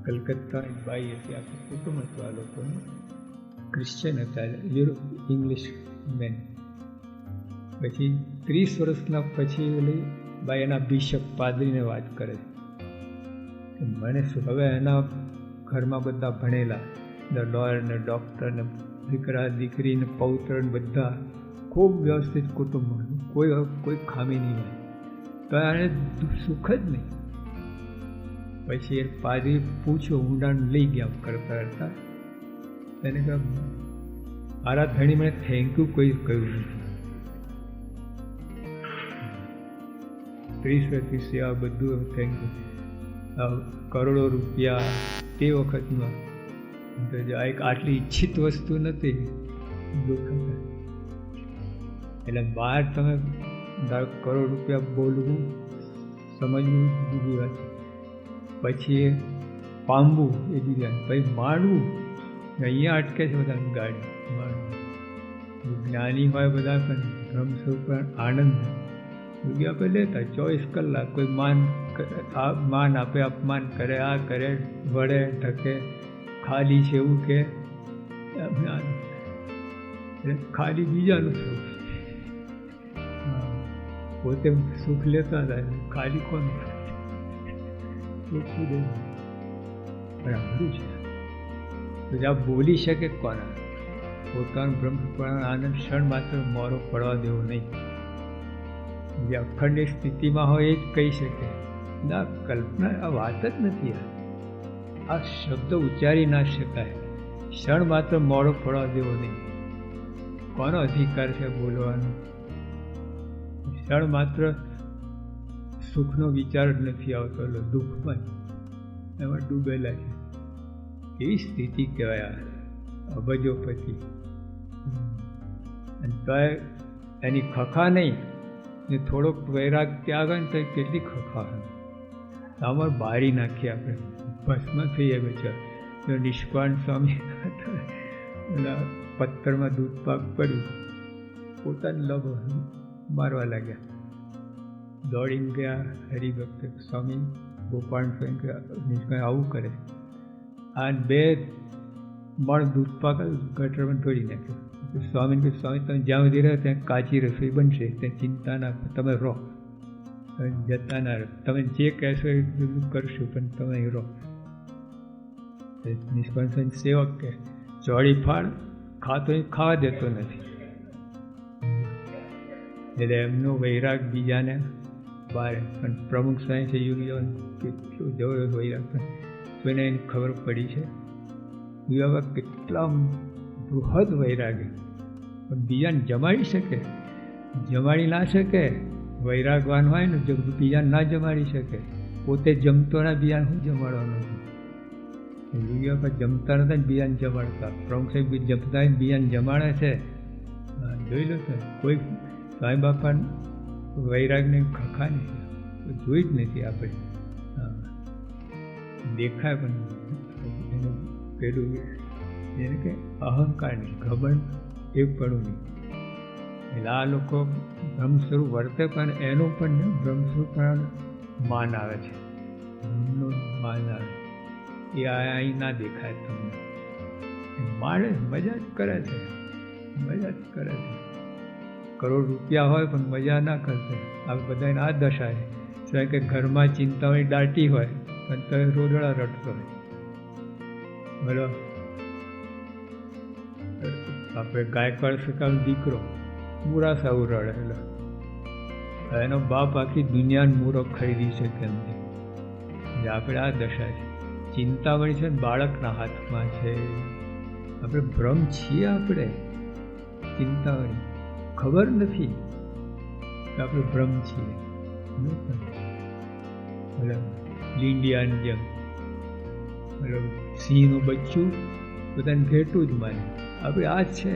S1: કલકત્તા એક બાઈ હતી, આખું કુટુંબ હતું આ લોકોને, ક્રિશ્ચિયન હતા, ઇંગ્લિશ મેન. પછી 30 વર્ષના પછી ઓલી બાઈ એના બિશપ પાદરીને વાત કરે છે, મને શું હવે એના ઘરમાં બધા ભણેલા, લોયર ને ડૉક્ટર ને દીકરા દીકરી ને પૌત્ર ને બધા ખૂબ વ્યવસ્થિત કુટુંબ, કોઈ ખામી નહીં હોય, તો એને સુખ જ નહીં. પછી એ પાદરી પૂછ્યું, ઊંડાણ લઈ ગયા કરતા કરતા, એને કહ્યું મારા ધણી મને થેન્ક યુ કોઈ કહ્યું નથી. 30 વર્ષથી સેવા બધું થેન્ક યુ. કરોડો રૂપિયા તે વખતમાં આટલી ઈચ્છિત વસ્તુ નથી. એટલે બહાર તમે કરોડ રૂપિયા બોલવું સમજવું બીજી વાત, પછી પામવું એ બીજી વાત, પછી માણવું અહીંયા અટકે છે બધા ગાડી માણવું. જ્ઞાની હોય બધા પણ ભ્રમસ્વરૂપ આનંદ યોગી આપણે લેતા 24 કલાક. કોઈ માન આપે, અપમાન કરે, આ કરે, વળે ઢકે, ખાલી છે એવું કે, ખાલી બીજાનું સુખ. પોતે સુખ લેતા હતા, ખાલી કોણ સુખ દે. બરાબર છે. તો જ્યાં બોલી શકે કોના, પોતાનું બ્રહ્મપૂર્ણ આનંદ ક્ષણ માત્ર મોરો પડવા દેવો નહીં. જે અખંડ સ્થિતિમાં હોય એ જ કહી શકે. ના, કલ્પના આ વાત જ નથી. આ શબ્દ ઉચ્ચારી ના શકાય. ક્ષણ માત્ર મોડો પડવા દેવો નહીં. કોનો અધિકાર છે બોલવાનો? ક્ષણ માત્ર સુખનો વિચાર જ નથી આવતો, એટલે દુઃખમાં એમાં ડૂબેલા છે. એવી સ્થિતિ કહેવાય અબજોપતિ. અને તો એની ખખા નહીં ને થોડોક વૈરાગ ત્યાગ ને તો કેટલી ખખા અમારે બારી નાખીએ આપણે, ભસ્મ થઈએ બેચાર. નિષ્કાળ સ્વામી પથ્થરમાં દૂધ પાક પડ્યું, પોતાની લભ મારવા લાગ્યા. દોડીને ગયા હરિભક્ત સ્વામી ગોપાલ સ્વામી આવું કરે. આ 2 મણ દૂધ પાક ગટરમાં ઢોળી નાખ્યો. સ્વામીને કહ્યું, સ્વામી તમે જ્યાં સુધી રહો ત્યાં કાચી રસોઈ બનશે, ત્યાં ચિંતા ના, તમે રહો, જતા ના રહો, તમે જે કહેશો એ બધું કરશું, પણ તમે રહો. નિષ્કાળ સેવક કે ચોળી ફાળ ખાતો ખાવા દેતો નથી. એટલે એમનો વૈરાગ બીજાને બારે. પણ પ્રમુખ સ્વામી છે યુવા કેટલું જબરદસ્ત વૈરાગ, કોઈને એની ખબર પડી છે. યુવા કેટલા બૃહદ વૈરાગી, પણ બીજાને જમાડી શકે, જમાડી ના શકે. વૈરાગવાન હોય ને જો બીજાને ના જમાડી શકે, પોતે જમતો ના બીજાને શું જમાડવાનો છે. યુવા જમતા નતા બીજાને જમાડતા. પ્રમુખ સાહેબ જમતા બીજાને જમાડે છે. જોઈ લો તો કોઈ સ્વામી બાપા વૈરાગને ખખા નથી, જોઈ જ નથી આપણે. દેખાય પણ એનું પેલું એને કે અહંકાર નહીં, ઘમંડ એ પડું નહીં. એટલે આ લોકો બ્રહ્મસ્વરૂપ વર્તે પણ એનું પણ બ્રહ્મસ્વરૂપ માન આવે છે, બ્રહ્મનું માન આવે. એ અહીં ના દેખાય તમને. માણસ મજા જ કરે છે, મજા જ કરે છે. કરોડ રૂપિયા હોય પણ મજા ના કરશે. આ બધાને આ દશા છે. સિવાય કે ઘરમાં ચિંતાઓની દાટી હોય પણ તમે રોદડા રડતો હોય. બરાબર. આપણે ગાયકવાડ સરકારનો દીકરો મૂરા સાવ રડેલો, એનો બાપ આખી દુનિયાનો મૂરો ખરીદી શકે એમ છે. આપણે આ દશા છે. ચિંતામણી છે ને બાળકના હાથમાં છે. આપણે ભ્રમ છીએ, આપણે ચિંતામણી ખબર નથી કે આપણે ભ્રમ છીએ. લીંડિયાની જેમ સિંહનું બચ્ચું પોતાને ઘેટું જ માને. આપણે આ જ છે.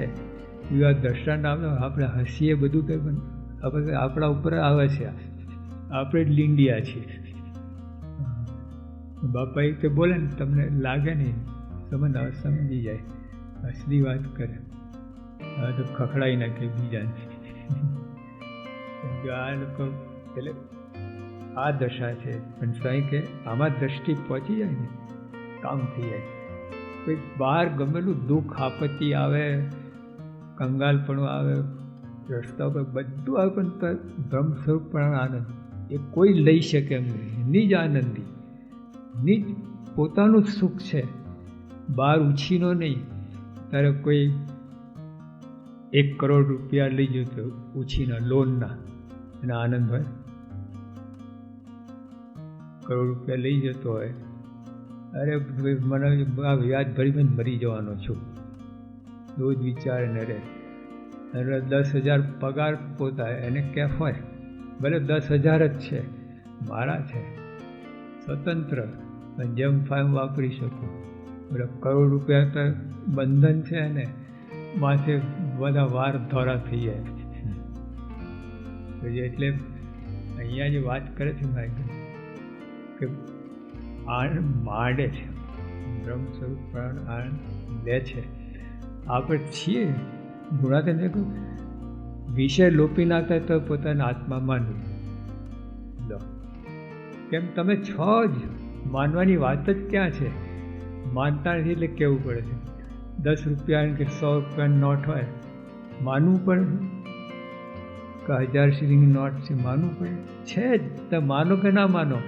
S1: એવા દ્રષ્ટાંત આપણે હસીએ બધું કંઈ, પણ આપણે આપણા ઉપર આવે છે. આપણે જ લીંડિયા છીએ. બાપા એ બોલે ને તમને લાગે નહીં, તમને સમજી જાય, અસલી વાત કરે. હવે તો ખખડાઈ નાખે બીજાને. આ લોકો એટલે આ દશા છે. પણ સ્વામી કે આમાં દ્રષ્ટિ પહોંચી જાય ને કામ થઈ જાય. કોઈ બહાર ગમેલું દુઃખ આપત્તિ આવે, કંગાલપણું આવે, રસ્તા ઉપર બધું આવે, પણ બ્રહ્મ સ્વરૂપ પણ આનંદ એ કોઈ લઈ શકે એમ નહીં. નિજ આનંદી, નિજ પોતાનું સુખ છે, બહાર ઉછીનો નહીં. તારે કોઈ 1 કરોડ રૂપિયા લઈ જતો ઉછીના લોનના, એના આનંદ હોય. કરોડ રૂપિયા લઈ જતો હોય, અરે મને આ વ્યાજ ભરીને મરી જવાનો છું, રોજ વિચારે ને રે. અને 10,000 પગાર પોતા એને કેફ હોય, ભલે 10,000 જ છે, મારા છે, સ્વતંત્ર, જેમ ફાઈમ વાપરી શકું. એટલે કરોડ રૂપિયા તો બંધન છે ને માથે બધા વાર ધોરા થઈ જાય. એટલે અહીંયા જે વાત કરે છે ભાઈ કે આનંદ માંડે છે, બ્રહ્મ સ્વરૂપ પ્રાણ આનંદ લે છે. આપણે છીએ ગુણાતીત, વિષય લોપી નાખતા તો પોતાના આત્મા માનવું. લો કેમ તમે છો જ, માનવાની વાત જ ક્યાં છે. માનતા નથી એટલે કહેવું પડે છે. 10 રૂપિયા કે 100 રૂપિયાની નોટ હોય, માનવું પડે કે 1000 શિલિંગની નોટ છે, માનવું પડે છે જ. તમે માનો કે ના માનો,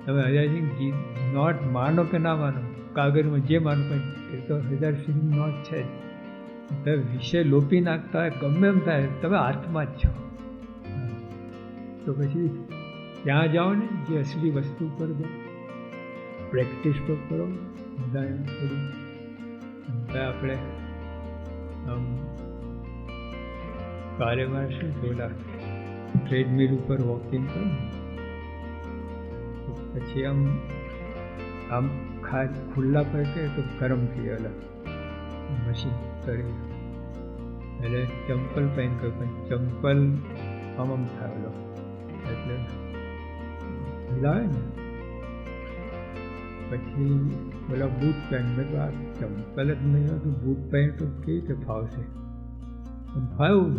S1: તમે 1000 શિલિંગ નોટ માનો કે ના માનો, કાગળમાં જે માનો પણ એ તો 1000 શિલિંગ નોટ છે જ. તમે વિષય લોપી નાખતા હોય ગમે એમ થાય, તમે આત્મા જ છો. તો પછી ત્યાં જાઓ ને, જે અસલી વસ્તુ પર જાઓ, પ્રેક્ટિસ તો કરો. બધા થોડું આપણે કાર્યમાં શું થોડા ટ્રેડમિલ ઉપર વોકિંગ કરો, પછી આમ ખુલ્લા પર કે તો ગરમ થઈ અલગ મશીન કરી, એટલે ચંપલ પહેન કર્યું, પણ ચંપલ આમ થયેલો એટલે હિલાવે ને. પછી પેલા બૂટ પહેન, મેં તો આ ચંપલ જ નહીં હતું, બૂટ પહેન તો કેવી રીતે ફાવશે? ફાવ્યું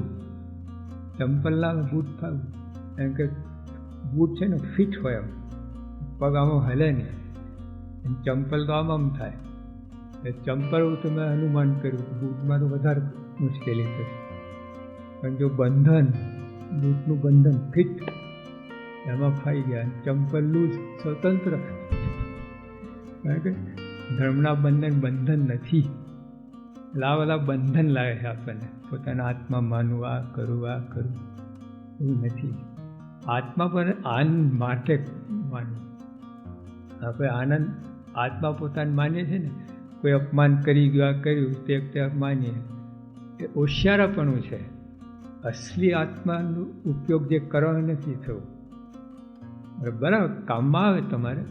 S1: ચંપલના બૂટ થાય એમ કે બૂટ છે ને ફિટ હોય, એમ પગ આમાં હલે નહીં, ચંપલ તો આમ થાય. ચંપલ તમે અનુમાન કર્યું, બૂટમાં તો વધારે મુશ્કેલી થશે. પણ જો બંધન, બૂટનું બંધન ફિટ, એમાં ફાઈ ગયા. ચંપલ લૂઝ, સ્વતંત્ર. કારણ કે ધર્મના બંધન નથી. એટલે આ બધા બંધન લાગે છે આપણને, પોતાના આત્મા માનવું, આ કરું એવું નથી. આત્મા પર આનંદ માટે માનવું. આપણે આનંદ આત્મા પોતાને માનીએ છીએ ને, કોઈ અપમાન કરી ગયું, આ કર્યું તે વખતે માનીએ, એ હોશિયારાપણું છે. અસલી આત્માનો ઉપયોગ જે કરવાનો નથી થયો. બરાબર, કામમાં આવે તમારે,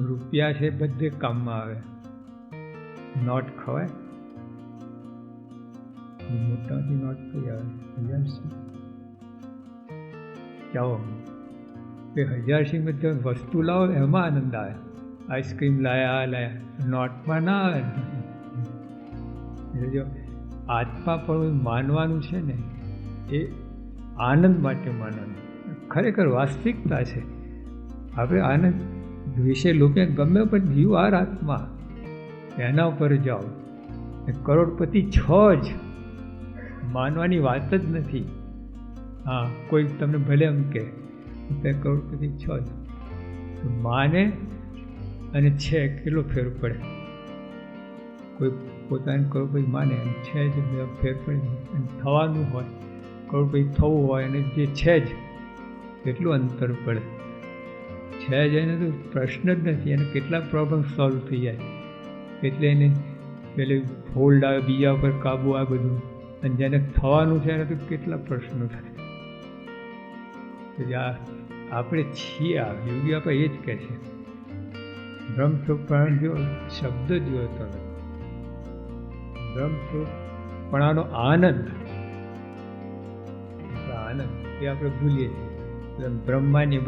S1: રૂપિયા છે બધે કામમાં આવે. નોટ ખવાય, મોટાથી નોટ કઈ આવે? 1000 જાઓ, એ 1000 બધા વસ્તુ લાવો, એમાં આનંદ આવે. આઈસ્ક્રીમ લાયા, આ લાયા, નોટમાં ના આવે. એટલે જો આત્મા પણ માનવાનું છે ને, એ આનંદ માટે માનવાનું, ખરેખર વાસ્તવિકતા છે. આપણે આનંદ વિશે લોકો ગમે પણ યુ આર આત્મા, એના ઉપર જાઓ. કરોડપતિ છો જ, માનવાની વાત જ નથી. હા, કોઈ તમને ભલે એમ કે કરોડપતિ છો જ, માને અને છે કેટલો ફેર પડે. કોઈ પોતાને કરોડપતિ માને અને છે જ ફેર પડે. થવાનું હોય, કરોડપતિ થવું હોય અને જે છે જ, કેટલું અંતર પડે. છે જ એને તો પ્રશ્ન જ નથી. એને કેટલા પ્રોબ્લેમ સોલ્વ થઈ જાય. એટલે એને પેલી હોલ્ડ આવે, બીજા ઉપર કાબુ આવે બધું. અને જેને થવાનું છે એને તો કેટલા પ્રશ્નો થાય. આપણે છીએ આ યોગી, આપણે એ જ કહે છે. બ્રહ્મસ્વરૂપણ જો શબ્દ જો તમે, બ્રહ્મસ્વરૂપણાનો આનંદ, આનંદ એ આપણે ભૂલીએ છીએ. બ્રહ્માની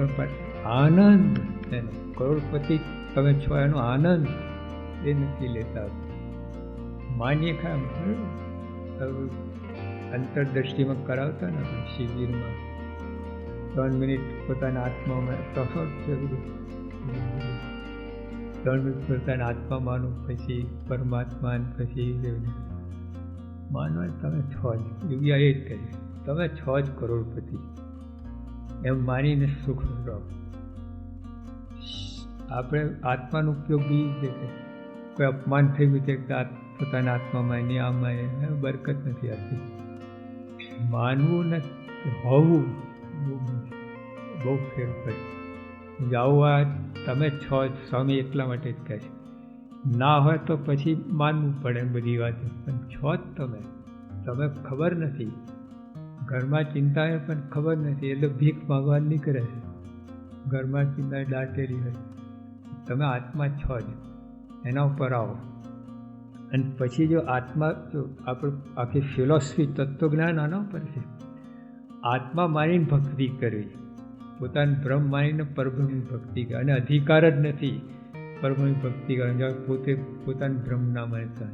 S1: આનંદ, એનો કરોડપતિ તમે છો એનો આનંદ એ નથી લેતા. માનીએ ખરા, અંતરદ્રષ્ટિમાં કરાવતા ને આપણે શિબિરમાં 3 મિનિટ પોતાના આત્મામાં તફાવત છે. 3 મિનિટ પોતાના આત્મા માનું, પછી પરમાત્મા, પછી માનવા તમે છો જ. યોગી એ જ કહે, તમે છો જ કરોડપતિ, એમ માનીને સુખ રહો. આપણે આત્માનો ઉપયોગ બી રીતે કોઈ અપમાન થઈ ગયું છે, પોતાના આત્મામાં એની આમાં બરકત નથી આવતી. માનવું ને હોવું બહુ ફેર પડે. જાઓ, આ તમે છો જ, સ્વામી એટલા માટે જ કહે છે. ના હોય તો પછી માનવું પડે બધી વાતો, પણ છો જ તમે ખબર નથી. ઘરમાં ચિંતા હોય પણ ખબર નથી, એટલે ભીખ માગવા નીકળે છે. ઘરમાં ચિંતા દાટેલી હોય, તમે આત્મા છો જ, એના ઉપર આવો. અને પછી જો આત્મા, જો આપણે આખી ફિલોસફી, તત્વજ્ઞાન આના ઉપર છે. આત્મા માનીને ભક્તિ કરવી, પોતાને બ્રહ્મ માનીને પરબ્રહ્મની ભક્તિ કરે. અને અધિકાર જ નથી પરબ્રહ્મની ભક્તિ કરવાનો, પોતે પોતાને બ્રહ્મ ના માનતા.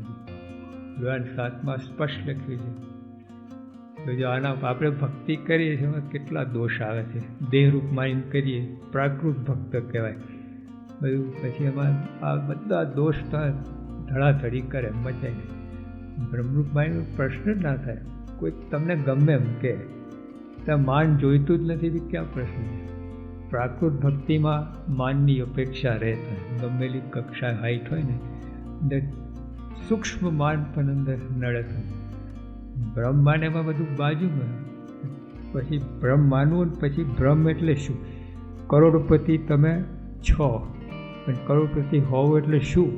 S1: 7માં સ્પષ્ટ લખ્યું છે. તો જો આના આપણે ભક્તિ કરીએ છીએ, એમાં કેટલા દોષ આવે છે. દેહરૂપ માનીને કરીએ, પ્રાકૃત ભક્ત કહેવાય બધું. પછી એમાં આ બધા દોષ ધડાધડી કરે, મચાઈને. બ્રહ્મરૂપ માનીનો પ્રશ્ન જ ના થાય. કોઈ તમને ગમે એમ કે ત્યાં માન જોઈતું જ નથી, ક્યાં પ્રશ્ન છે? પ્રાકૃત ભક્તિમાં માનની અપેક્ષા રહેતા, ગમેલી કક્ષા હાઈટ હોય ને, અંદર સૂક્ષ્મ માન પણ અંદર નડે. બ્રહ્મ માને એમાં બધું બાજુમાં. પછી બ્રહ્મ માનવું, પછી બ્રહ્મ એટલે શું? કરોડપતિ તમે છો, પણ કરોડપતિ હોવ એટલે શું?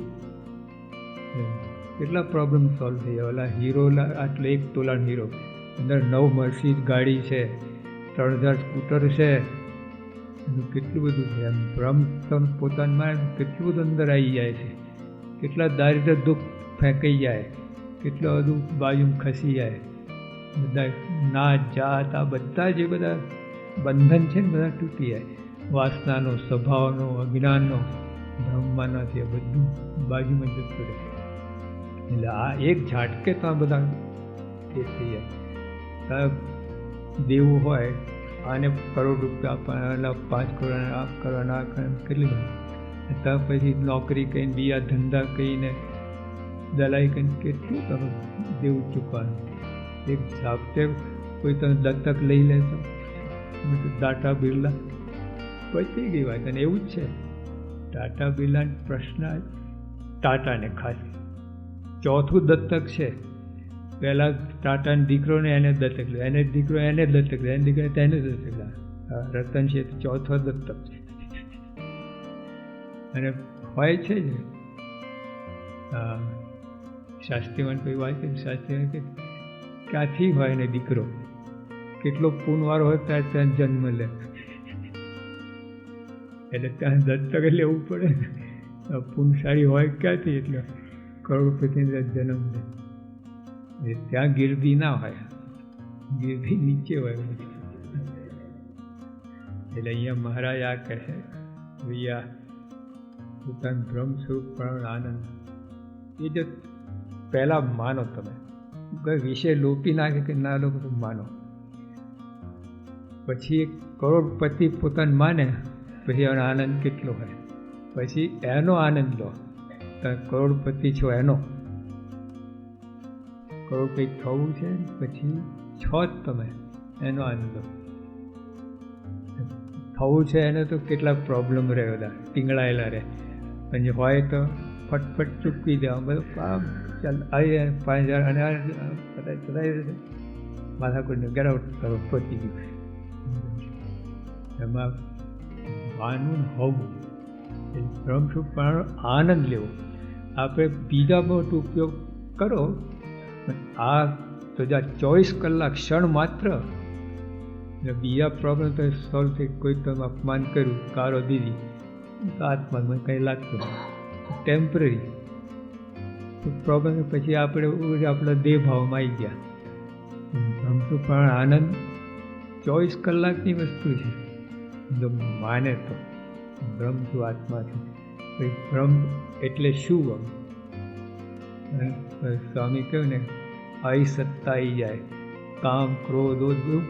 S1: કેટલા પ્રોબ્લેમ સોલ્વ થઈ જાય. ઓલા હીરો, આટલે 1 તોલાનો હીરો, અંદર 9 મર્સિડીઝ ગાડી છે, 3000 સ્કૂટર છે, કેટલું બધું છે. એમ બ્રહ્મ તમે પોતાના કેટલું બધું અંદર આવી જાય છે. કેટલા દારિદ્ર દુઃખ ફેંકાઈ જાય, કેટલું બધું બાજુમાં ખસી જાય. બધા નાત જાત, આ બધા જે બધા બંધન છે ને, બધા તૂટી જાય. વાસનાનો, સ્વભાવનો, અજ્ઞાનનો, બ્રહ્માનાથી બધું બાજુમાં જતું રહે. એટલે આ એક ઝાટકે તો આ બધા એ થઈ જાય. દેવું હોય, આને કરોડ રૂપિયા આપવાના, 5 કરોડ આ કરવાના, કેટલી બધી, ત્યાર પછી નોકરી કરીને, બીજા ધંધા કરીને, દલાઈ કરીને કેટલું તમે દેવું ચૂકવાનું. એક જાપતે કોઈ તમે દત્તક લઈ લેશો, ટાટા બિરલા પતી ગઈ વાત. અને એવું જ છે, ટાટા બિરલાનો પ્રશ્ન ટાટાને ખાસ ચોથું દત્તક છે. પહેલાં ટાટાનો દીકરોને એને દત્તક લે, એને દીકરો એને દત્તક લે, એને દીકરો તેને દત્તક લે. રતન છે તો ચોથો દત્તક છે. અને હોય છે જ શાસ્ત્રીમાં કોઈ વાત છે, શાસ્ત્રી કે ક્યાંથી હોય ને દીકરો કેટલો પૂનવાળો હોય ત્યાં જન્મ લે, એટલે ત્યાં દત્તક લેવું પડે. પૂનશાળી હોય ક્યાંથી, એટલે કરોડપતિને જન્મ લે. ત્યાં ગીર્દી ના હોય, ગીર્દી નીચે હોય. એટલે અહીંયા મહારાજ આ કહે છે, ભૈયા પોતાનું બ્રહ્મ સ્વરૂપ પણ આનંદ એ જો પહેલાં માનો, તમે કોઈ વિષય લોપી નાખે કે ના લોકો તો માનો. પછી એક કરોડપતિ પોતાને માને, પછી એનો આનંદ કેટલો હોય, પછી એનો આનંદ લો. તમે કરોડપતિ છો એનો, કરોડપતિ થવું છે પછી છો જ તમે, એનો આનંદ લો. થવું છે એને તો કેટલા પ્રોબ્લેમ રહે, બધા ટીંગળાયેલા રહે, પણ જે હોય તો ફટફટ ચૂકવી દેવા, બધું કામ ચાલ આવી 5,000 અને ચલાવી માથા કોઈને ગેરાઉટ કરો, પહોંચી ગયું. એમાં માનવું હોવું, બ્રહ્મસ્વરૂપનો આનંદ લેવો. આપણે બીજા મોટો ઉપયોગ કરો, આ તો જ્યાં 24 કલાક ક્ષણ માત્ર, બીજા પ્રોબ્લેમ તો સોલ્વ થઈ. કોઈ તમે અપમાન કર્યું, કારો દીધી, આત્મા મને કંઈ લાગતું ટેમ્પરરી પ્રોબ્લેમ, પછી આપણે આપણા દેહ ભાવમાં આવી ગયા. બ્રહ્મસ્વરૂપનો આનંદ 24 કલાકની વસ્તુ છે. જો માને તો બ્રહ્મ શું આત્મા છે. બ્રહ્મ એટલે શું? સ્વામી કહ્યું ને, આવી સત્તા આવી જાય, કામ ક્રોધ બધું,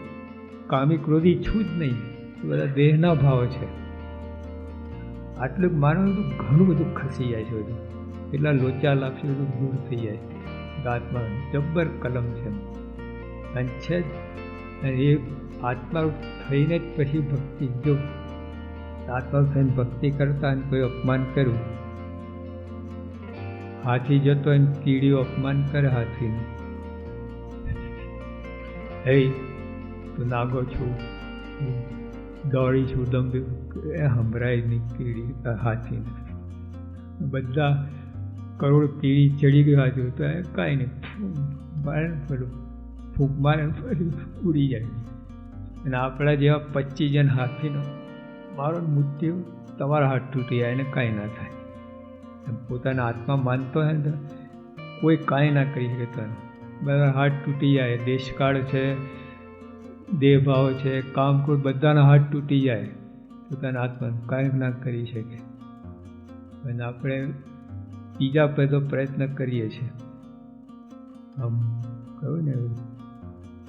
S1: કામી ક્રોધી છું જ નહીં, એ બધા દેહના ભાવ છે. આટલું માનવું તો ઘણું બધું ખસી જાય છે. બધું એટલા લોચા લાગશે, બધું દૂર થઈ જાય. આત્મા જબ્બર કલમ છે અને છે જ. અને એ આત્મા થઈને જ પછી ભક્તિ. જો આત્મા થઈને ભક્તિ કરતા અને કોઈ અપમાન કર્યું, હાથી જતો એને કીડીઓ અપમાન કરે હાથીને, હે તું નાગો છું, દોડી છું, દંભી, એ સંભળાય નહીં કીડી હાથીને. બધા કરોડ કીડી ચડી ગયું હાથી તો એ કાંઈ નહીં, મારે ફરું ફૂંક મારે ફરી ઉડી જાય. અને આપણા જેવા 25 જણ હાથીનો મારો મૃત્યુ, તમારા હાથ તૂટી જાય એને કાંઈ ના થાય. પોતાના આત્મા માનતો હોય ને તો કોઈ કાંઈ ના કરી શકે. તને બધા હાથ તૂટી જાય, દેશકાળ છે, દેહભાવ છે, કામક્રોધ, બધાના હાથ તૂટી જાય. પોતાના આત્મા કાંઈ ના કરી શકે. અને આપણે બીજા બધો પ્રયત્ન કરીએ છીએ. આમ કહ્યું ને,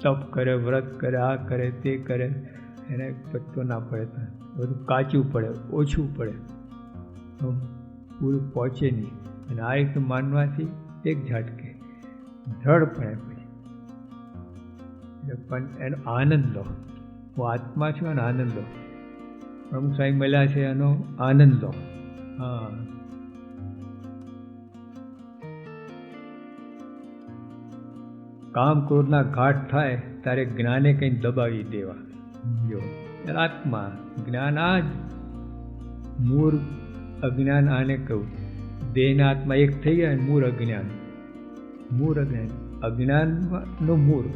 S1: તપ કરે, વ્રત કરે, આ કરે, તે કરે, એને પત્તો ના પડે, બધું કાચું પડે, ઓછું પડે, પૂરું પહોંચે નહીં. અને આ રીતે માનવાથી એક ઝાટકે ધડ પડે. પછી પણ એનો આનંદ લો. હું આત્મા છું અને આનંદ લો. પ્રમુખ સાહેબ મળ્યા છે એનો આનંદ લો. હા, કામ ક્રોધના ઘાટ થાય ત્યારે જ્ઞાને કંઈ દબાવી દેવા. જો આત્મા જ્ઞાન, આ જ મૂળ અજ્ઞાન, આને કહું. દેહના આત્મા એક થઈ ગયા. મૂળ અજ્ઞાન, મૂળ અજ્ઞાન, અજ્ઞાનનું મૂળ,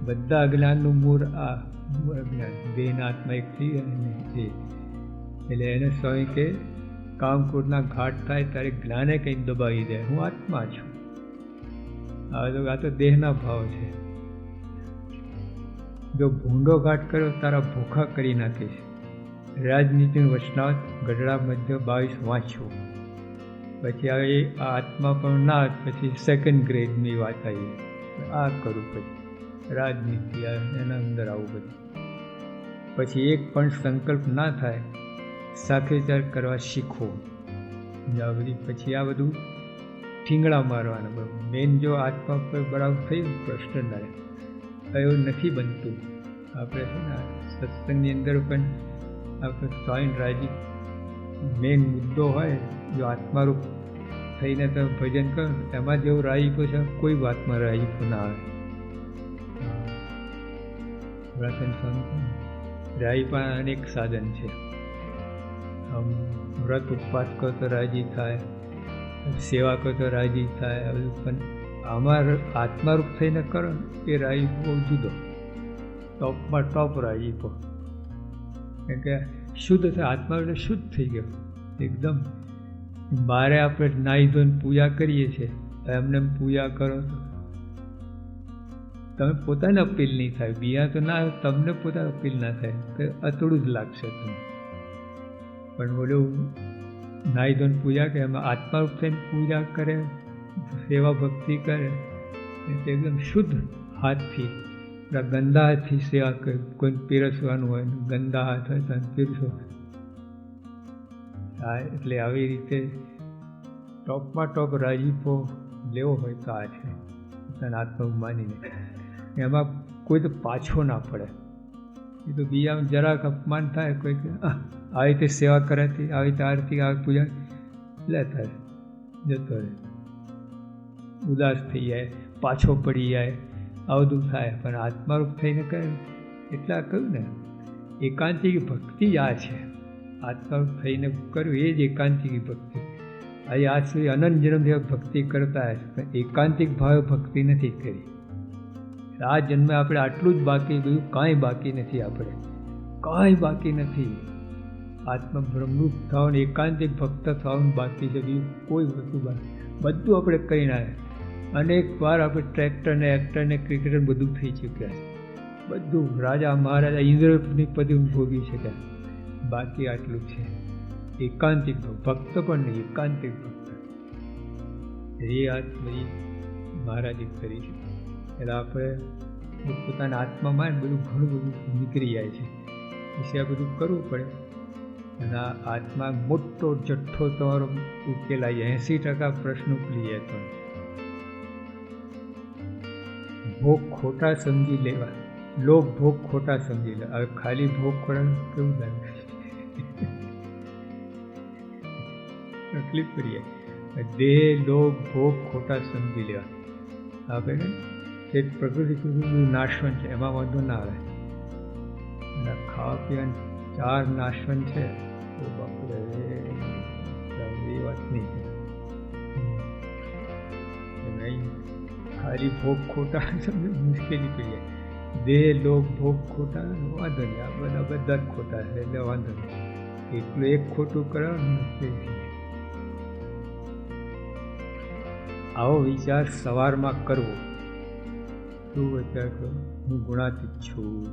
S1: બધા અજ્ઞાનનું મૂળ આ મૂળ અજ્ઞાન. દેહના આત્મા એક થઈ ગયા. એટલે એને સ્વામી કે કામ ક્રોધના ઘાટ થાય ત્યારે જ્ઞાને કંઈ દબાવી દે. હું આત્મા છું. આ તો દેહના ભાવ છે. જો ભૂંડો ઘાટ કર્યો તારા ભૂખા કરી નાખીશ. રાજનીતિનું વચનાવત ગઢડા મધ્ય 22 વાંચવું. પછી હવે આ આત્મા પણ ના, પછી સેકન્ડ ગ્રેડની વાત આવી, આ કરું પછી રાજનીતિ એના અંદર આવું બધું. પછી એક પણ સંકલ્પ ના થાય, સાખેચાર કરવા શીખો. આ બધી પછી આ બધું ઠીંગણા મારવાના. બરાબર મેન જો આત્મા પર બરાબર થયું પ્રશ્ન ના એવું નથી બનતું. આપણે છે ને સત્સંગની અંદર પણ આપણે સ્વામી રાજી મેન મુદ્દો હોય, જો આત્મારૂપ થઈને તમે ભજન કરો એમાં જેવું રાજીપો છે કોઈ વાતમાં રાજીપો ના આવે. રાજીપા અનેક સાધન છે. આમ વ્રત ઉપવાસ કરો તો રાજી થાય, સેવા કરો તો રાજી થાય, પણ આમાં આત્મારૂપ થઈને કરો એ રાજીપો જુદો, ટોપમાં ટોપ રાજીપો. કેમ કે શુદ્ધ થાય, આત્મા એટલે શુદ્ધ થઈ ગયો એકદમ. બારે આપણે નાહી ધોઈને પૂજા કરીએ છીએ, એમને પૂજા કરો તો તમે પોતાને અપીલ નહીં થાય, બીજા તો ના તમને પોતાને અપીલ ના થાય તો અતડું જ લાગશે તમને. પણ બોલું નાહી ધોઈને પૂજા કરે, એમાં આત્મારૂપ થઈને પૂજા કરે, સેવા ભક્તિ કરે, તે એકદમ શુદ્ધ હાથથી, ગંદા હાથથી સેવા કરે. કોઈ પીરસવાનું હોય ગંદા હાથ હોય તો પીરસો. એટલે આવી રીતે ટોપમાં ટોપ રાજીપો લેવો હોય તો આ છે, પોતાના આત્મા માનીને. એમાં કોઈ તો પાછો ના પડે. એ તો બીજામાં જરાક અપમાન થાય, કોઈ આવી રીતે સેવા કરાતી, આવી રીતે આરતી, આવી પૂજા લેતા રહે, જતો રહે, ઉદાસ થઈ જાય, પાછો પડી જાય, આવું બધું થાય. પણ આત્મારૂપ થઈને કરે એટલા કહ્યું ને, એકાંતિક ભક્તિ આ છે. આત્મારૂપ થઈને કર્યું એ જ એકાંતિક ભક્તિ. આજે આજ સુધી અનંત જન્મથી ભક્તિ કરતા છે, પણ એકાંતિક ભાવે ભક્તિ નથી કરી. આ જન્મે આપણે આટલું જ બાકી, બધું કાંઈ બાકી નથી. આપણે કાંઈ બાકી નથી. આત્મા બ્રહ્મરૂપ થવાનું, એકાંતિક ભક્ત થવાનું બાકી છે. બીજું કોઈ વસ્તુ બાકી, બધું આપણે કરીને આવ્યા. અનેક વાર આપણે ટ્રેક્ટરને, એક્ટરને, ક્રિકેટર બધું થઈ ચૂક્યા છે. બધું રાજા મહારાજા ઇન્દ્રની પદવી ભોગી શક્યા. બાકી આટલું છે એકાંતિક ભક્ત, પણ નહીં એકાંતિક ભક્ત. એ આત્મા મહારાજે કરી છે. એટલે આપણે પોતાના આત્મામાં બધું ઘણું બધું નીકળી જાય છે. પછી આ બધું કરવું પડે. અને આ આત્મા મોટો જથ્થો તમારો ઉકેલાઈ જાય, 80% પ્રશ્ન ઉકેલી જાય. તો ભોગ ખોટા સમજી લેવા, લોક ભોગ ખોટા સમજી લે. હવે ખાલી ભોગ ખોટા કેવું લાગે, તકલીફ પડી જાય. દેહ લોક ભોગ ખોટા સમજી લેવા. આપણે તે પ્રકૃતિ નાશવંત છે, એમાં વાંધો ના આવે. અને ખાવા પીવાનું 4 નાશવંત છે તો બાપરે એ વાત નહીં. ખાલી ભોગ ખોટા મુશ્કેલી પડી જાય. દેહ લોક ભોગ ખોટા વાંધો નહીં, આ બધા જ ખોટા છે એટલે વાંધો નહીં. એટલું એક ખોટું કરવાનું મુશ્કેલી. આવો વિચાર સવારમાં કરવો. શું વિચાર કરો? હું ગુણાતીત છું.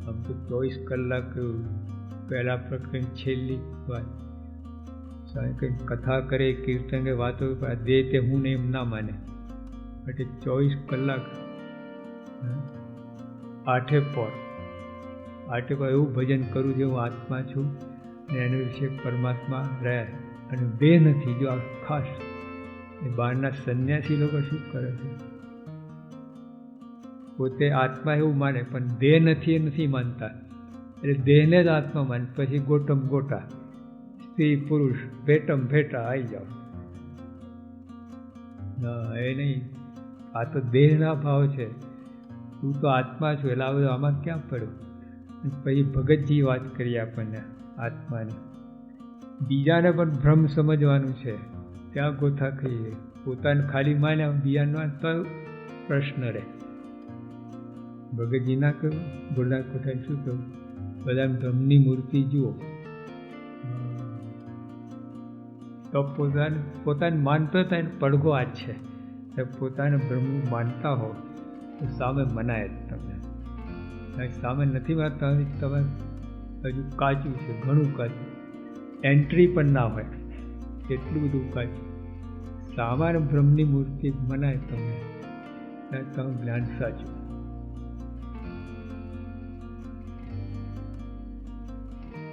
S1: આમ તો 24 કલાક પહેલા પ્રકરણ છેલ્લી વાત કંઈ કથા કરે, કીર્તન કે વાતો, દે તે હું ને એમ ના માને. એટલે 24 કલાક 8 પોર એવું ભજન કરું જે હું આત્મા છું અને એના વિશે પરમાત્મા રહ્યા અને દેહ નથી. જો આ ખાસ બહારના સંન્યાસી લોકો શું કરે છે, પોતે આત્મા એવું માને પણ દેહ નથી એ નથી માનતા. એટલે દેહને જ આત્મા માને. પછી ગોટમ ગોટા, સ્ત્રી પુરુષ ભેટમ ભેટા આવી જાઓ. ના એ નહીં, આ તો દેહના ભાવ છે. તું તો આત્મા છું એટલે આ બધું આમાં ક્યાં પડ્યો. પછી ભગતજી વાત કરી આપણને આત્માની. બીજાને પણ ભ્રમ સમજવાનું છે, ત્યાં ગોથા કહીએ. પોતાને ખાલી માન્યા, બીજાનો તો પ્રશ્ન રહે. ભગતજી ના કહ્યું, ગોરધા કોઠાએ શું કહ્યું? બધા બ્રહ્મની મૂર્તિ જુઓ. તો પોતાને માનતો થાય ને પડઘો આ જ છે. પોતાને બ્રહ્મ માનતા હો તો સામે મનાય જ તમને. સામે નથી માનતા તમે હજુ કાચું છે, ઘણું કાચું, એન્ટ્રી પણ ના હોય એટલું બધું કાચું. સામાન્ય બ્રહ્મની મૂર્તિ મનાય તમને. તમારું જ્ઞાન સાચું.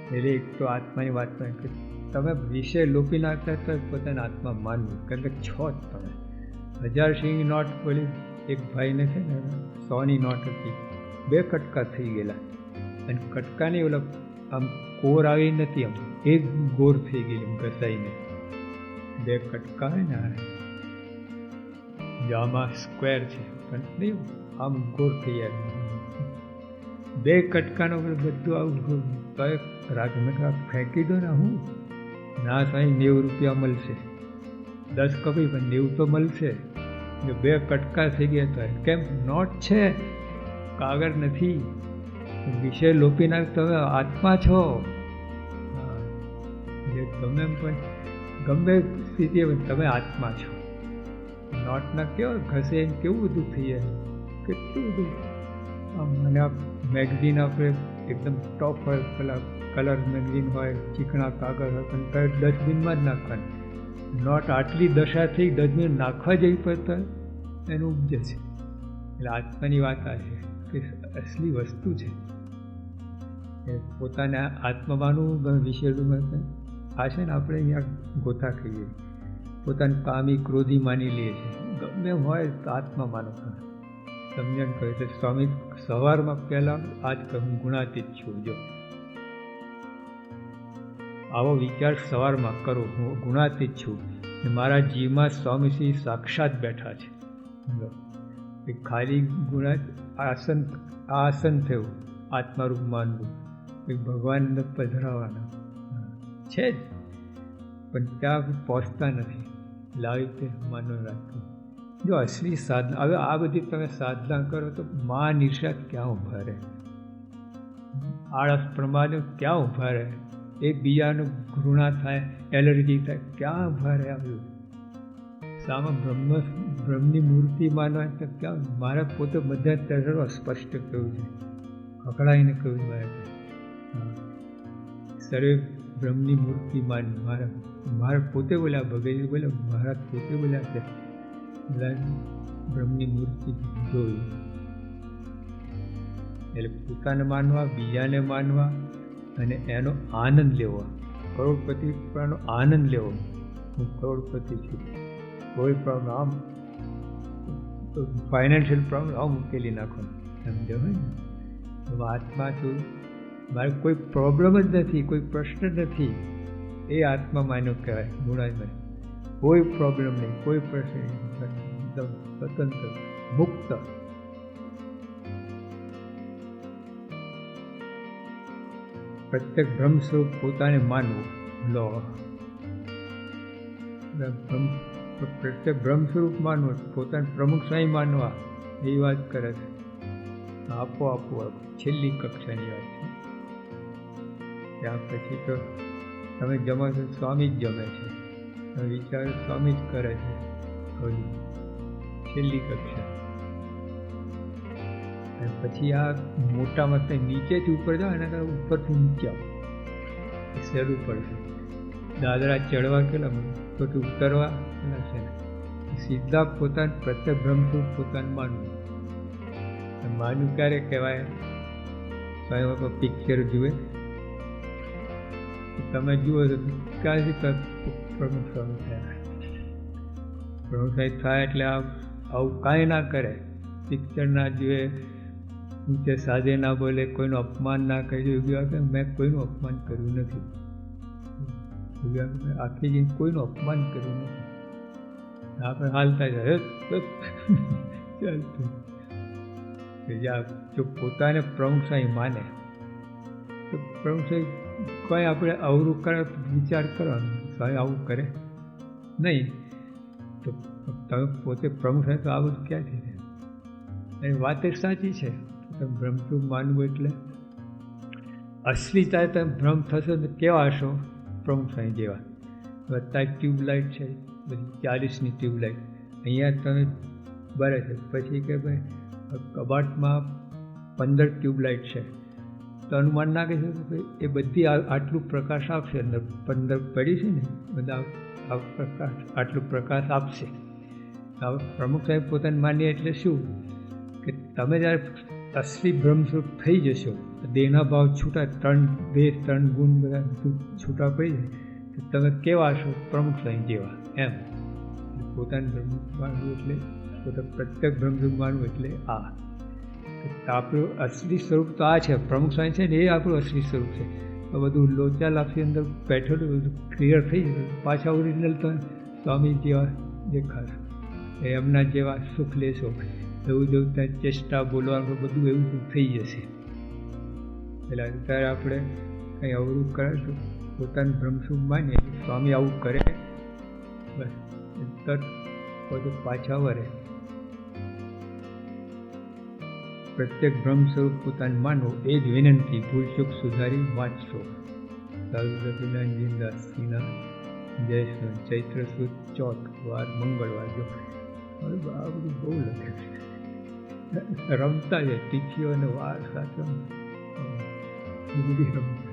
S1: એટલે એક તો આત્માની વાત પણ કે તમે વિષય લોપી નાખતા તો પોતાના આત્મા માનવું, કારણ કે છો જ તમે. 1000 સિંહની નોટ બોલી એક ભાઈને છે ને 100ની નોટ હતી, 2 કટકા થઈ ગયેલા, અને કટકાની ઓલા આમ કોર આવી નથી, આમ એક ગોર થઈ ગયેલી ઘસાઈને. 2 કટકા હોય ને આમાં સ્ક્વેર છે પણ નહીં, આમ ગોર થઈ જાય. 2 કટકાનો બધું આવું તો રાગ ફેંકી દો ને. હું ના સાંઈ 90 રૂપિયા મળશે, 10 કપી પણ 90 તો મળશે. 2 કટકા થઈ ગયા તો કેમ? નોટ છે, કાગળ નથી. વિષય લોપી નાખ, તમે આત્મા છો. તમે પણ ગમે સ્થિતિ તમે આત્મા છો. નોટના કેવો ઘસે કેવું બધું થઈ જાય, કેટલું બધું. મને આ મેગઝીન આપણે એકદમ ટોપ હોય, પેલા કલર મેગઝીન હોય, ચીકણા કાગળ હોય, પણ ડસ્ટબિનમાં જ નાખવાની. નોટ આટલી દશા થઈ, ડસ્ટબિન નાખવા જઈ પડતો એનું ઉપજે છે. એટલે આત્માની વાત આ છે કે અસલી વસ્તુ છે પોતાને આત્માનું વિષયમાં. આ છે ને આપણે અહીંયા ગોથા ખાઈએ, પોતાનું કામી ક્રોધી માની લઈએ છીએ. ગમે હોય તો આત્મા માનો. સમજણ કહે છે સ્વામી સવારમાં પહેલાં આજ કહું ગુણાતીત છું. જો આવો વિચાર સવારમાં કરો, હું ગુણાતીત છું, મારા જીવમાં સ્વામીશ્રી સાક્ષાત બેઠા છે. ખાલી આસન થયું, આત્મારૂપ માનવું, ભગવાનને પધરાવાના છે જ, પણ ત્યાં પહોંચતા નથી. લાવી તે માનો રાખવું. જો અસલી સાધના, હવે આ બધી તમે સાધના કરો તો મા નિર્ષાદ ક્યાં ઊભા રહે? આળસ પ્રમાદ ક્યાં ઊભા રહે? એકબીજાનું ઘૃણા થાય, એલર્જી થાય, ક્યાં ઊભા રહે? આવ્યું સામા બ્રહ્મની મૂર્તિ માનવા તો ક્યાં? મારે પોતે બધા તહેવારો સ્પષ્ટ કહ્યું છે, અકળાઈને કહ્યું મારે સર્વે બ્રહ્મની મૂર્તિ માન. મારે પોતે બોલ્યા, ભગતજી બોલ્યા, મહારાજ પોતે બોલ્યા છે બ્રહ્મની મૂર્તિ જોઈ. એટલે પોતાને માનવા, બીજાને માનવા અને એનો આનંદ લેવો. કરોડપતિ પણ આનંદ લેવો. હું કરોડપતિ છું, કોઈ પ્રોબ્લેમ આમ ફાઇનાન્શિયલ પ્રોબ્લેમ આમ ઉકેલી નાખો, સમજો હોય ને. હું આત્મા છું, મારે કોઈ પ્રોબ્લેમ જ નથી, કોઈ પ્રશ્ન નથી. એ આત્મા માન્યો કહેવાય, ગુણાત્મા. કોઈ પ્રોબ્લેમ નહીં, કોઈ પ્રશ્ન નહીં, એકદમ સ્વતંત્ર, મુક્ત. પ્રત્યેક બ્રહ્મ સ્વરૂપ પોતાને માનવું. લો પ્રત્યેક બ્રહ્મ સ્વરૂપ માનવું, પોતાને પ્રમુખ સ્વામી માનવા, એ વાત કરે છે. આપો છેલ્લી કક્ષાની વાત છે. ત્યાં પછી તો તમે જમો છો, સ્વામી જ જમે છે, તમે વિચારો સ્વામી જ કરે છે. છેલ્લી કક્ષા. અને પછી આ મોટામાં તમે નીચેથી ઉપર જાઓ, એના કરતાં ઉપરથી નીચે આવો, સહેલું પડશે. દાદરા ચડવા કેટલા તો ઉતરવા કેટલા છે ને. સીધા પોતાને પ્રત્યેક બ્રહ્મસ્વરૂપ પોતાને માનવું. માનવું ક્યારે કહેવાય? સ્વયં પિક્ચર જુએ, તમે જુઓ તો ક્યાંથી પ્રમુખ સ્વામી થયા. પ્રમુખ સાહેબ થાય એટલે આવું કાંઈ ના કરે, પિક્ચર ના જુએ, ઊંચે સાદે ના બોલે, કોઈનું અપમાન ના કરી. મેં કોઈનું અપમાન કર્યું નથી, આખી જઈને કોઈનું અપમાન કર્યું નથી. આપણે હાલતા જાય ચાલતું. જો પોતાને પ્રમુખ સાહેબ માને તો પ્રમુખ સાહેબ કોઈ આપણે અવરું કરે તો વિચાર કરવાનો, સાહેબ આવું કરે નહીં તો તમે પોતે પ્રમુખ સાહેબ તો આ બધું ક્યાંથી છે? એ વાત એ સાચી છે. તમે બ્રહ્મસ્વરૂપ માનવું એટલે અસલીતા તમે બ્રહ્મ થશો તો કેવા હશો? પ્રમુખ સાહેબ જેવા. બધા ટ્યુબલાઇટ છે, બધી 40ની ટ્યુબલાઇટ અહીંયા તમે બરે છે. પછી કે ભાઈ કબાટમાં 15 ટ્યુબલાઇટ છે, તો અનુમાન નાખે છે કે એ બધી આટલું પ્રકાશ આપશે. અંદર 15 પડી છે ને, બધા પ્રકાશ આટલું પ્રકાશ આપશે. હવે પ્રમુખ સાહેબ પોતાને માનીએ એટલે શું કે તમે જ્યારે અસલી બ્રહ્મસ્વરૂપ થઈ જશો, દેહના ભાવ છૂટા, દેહ 3 ગુણ બધા છૂટા પડી જાય, તો તમે કેવા છો? પ્રમુખ સ્વામી જેવા. એમ પોતાનું બ્રહ્મ માનવું એટલે પોતાનું પ્રત્યેક બ્રહ્મસ્વરૂપ માનવું એટલે આ. આપણું અસલી સ્વરૂપ તો આ છે, પ્રમુખ સ્વામી છે ને એ આપણું અસલી સ્વરૂપ છે. બધું લોચા લાપસી અંદર બેઠેલું બધું ક્લિયર થઈ જશે, પાછા ઓરિજિનલ તો સ્વામી જેવા દેખાશે, એમના જેવા સુખ લેશો. એવું જેવું ત્યાં ચેષ્ટા બોલવાનું બધું એવું થઈ જશે. એટલે અત્યારે આપણે કંઈ અવરું કરાશું, પોતાનું બ્રહ્મસ્વરૂપ માનીએ, સ્વામી આવું કરે બસ તરત બધું પાછા વરે. પ્રત્યેક બ્રહ્મ સ્વરૂપ પોતાને માનવું એ જ વિનંતી, ભૂલચૂક સુધારી વાંચશો. દાસજીના જય ચૈત્ર સુદ ચોથ વાર મંગળવાર. જો આ બધું બહુ લખે છે, રમતા છે તિથિઓ અને વાર સાથે બધી રમતા.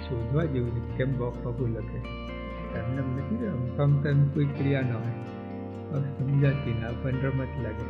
S1: શોધવા જેવું છે કેમ બોક્સમાં કોઈ લખે એમને નથી રમતા કોઈ ક્રિયા ન હોય, સમજાતી ના પણ રમત લાગે.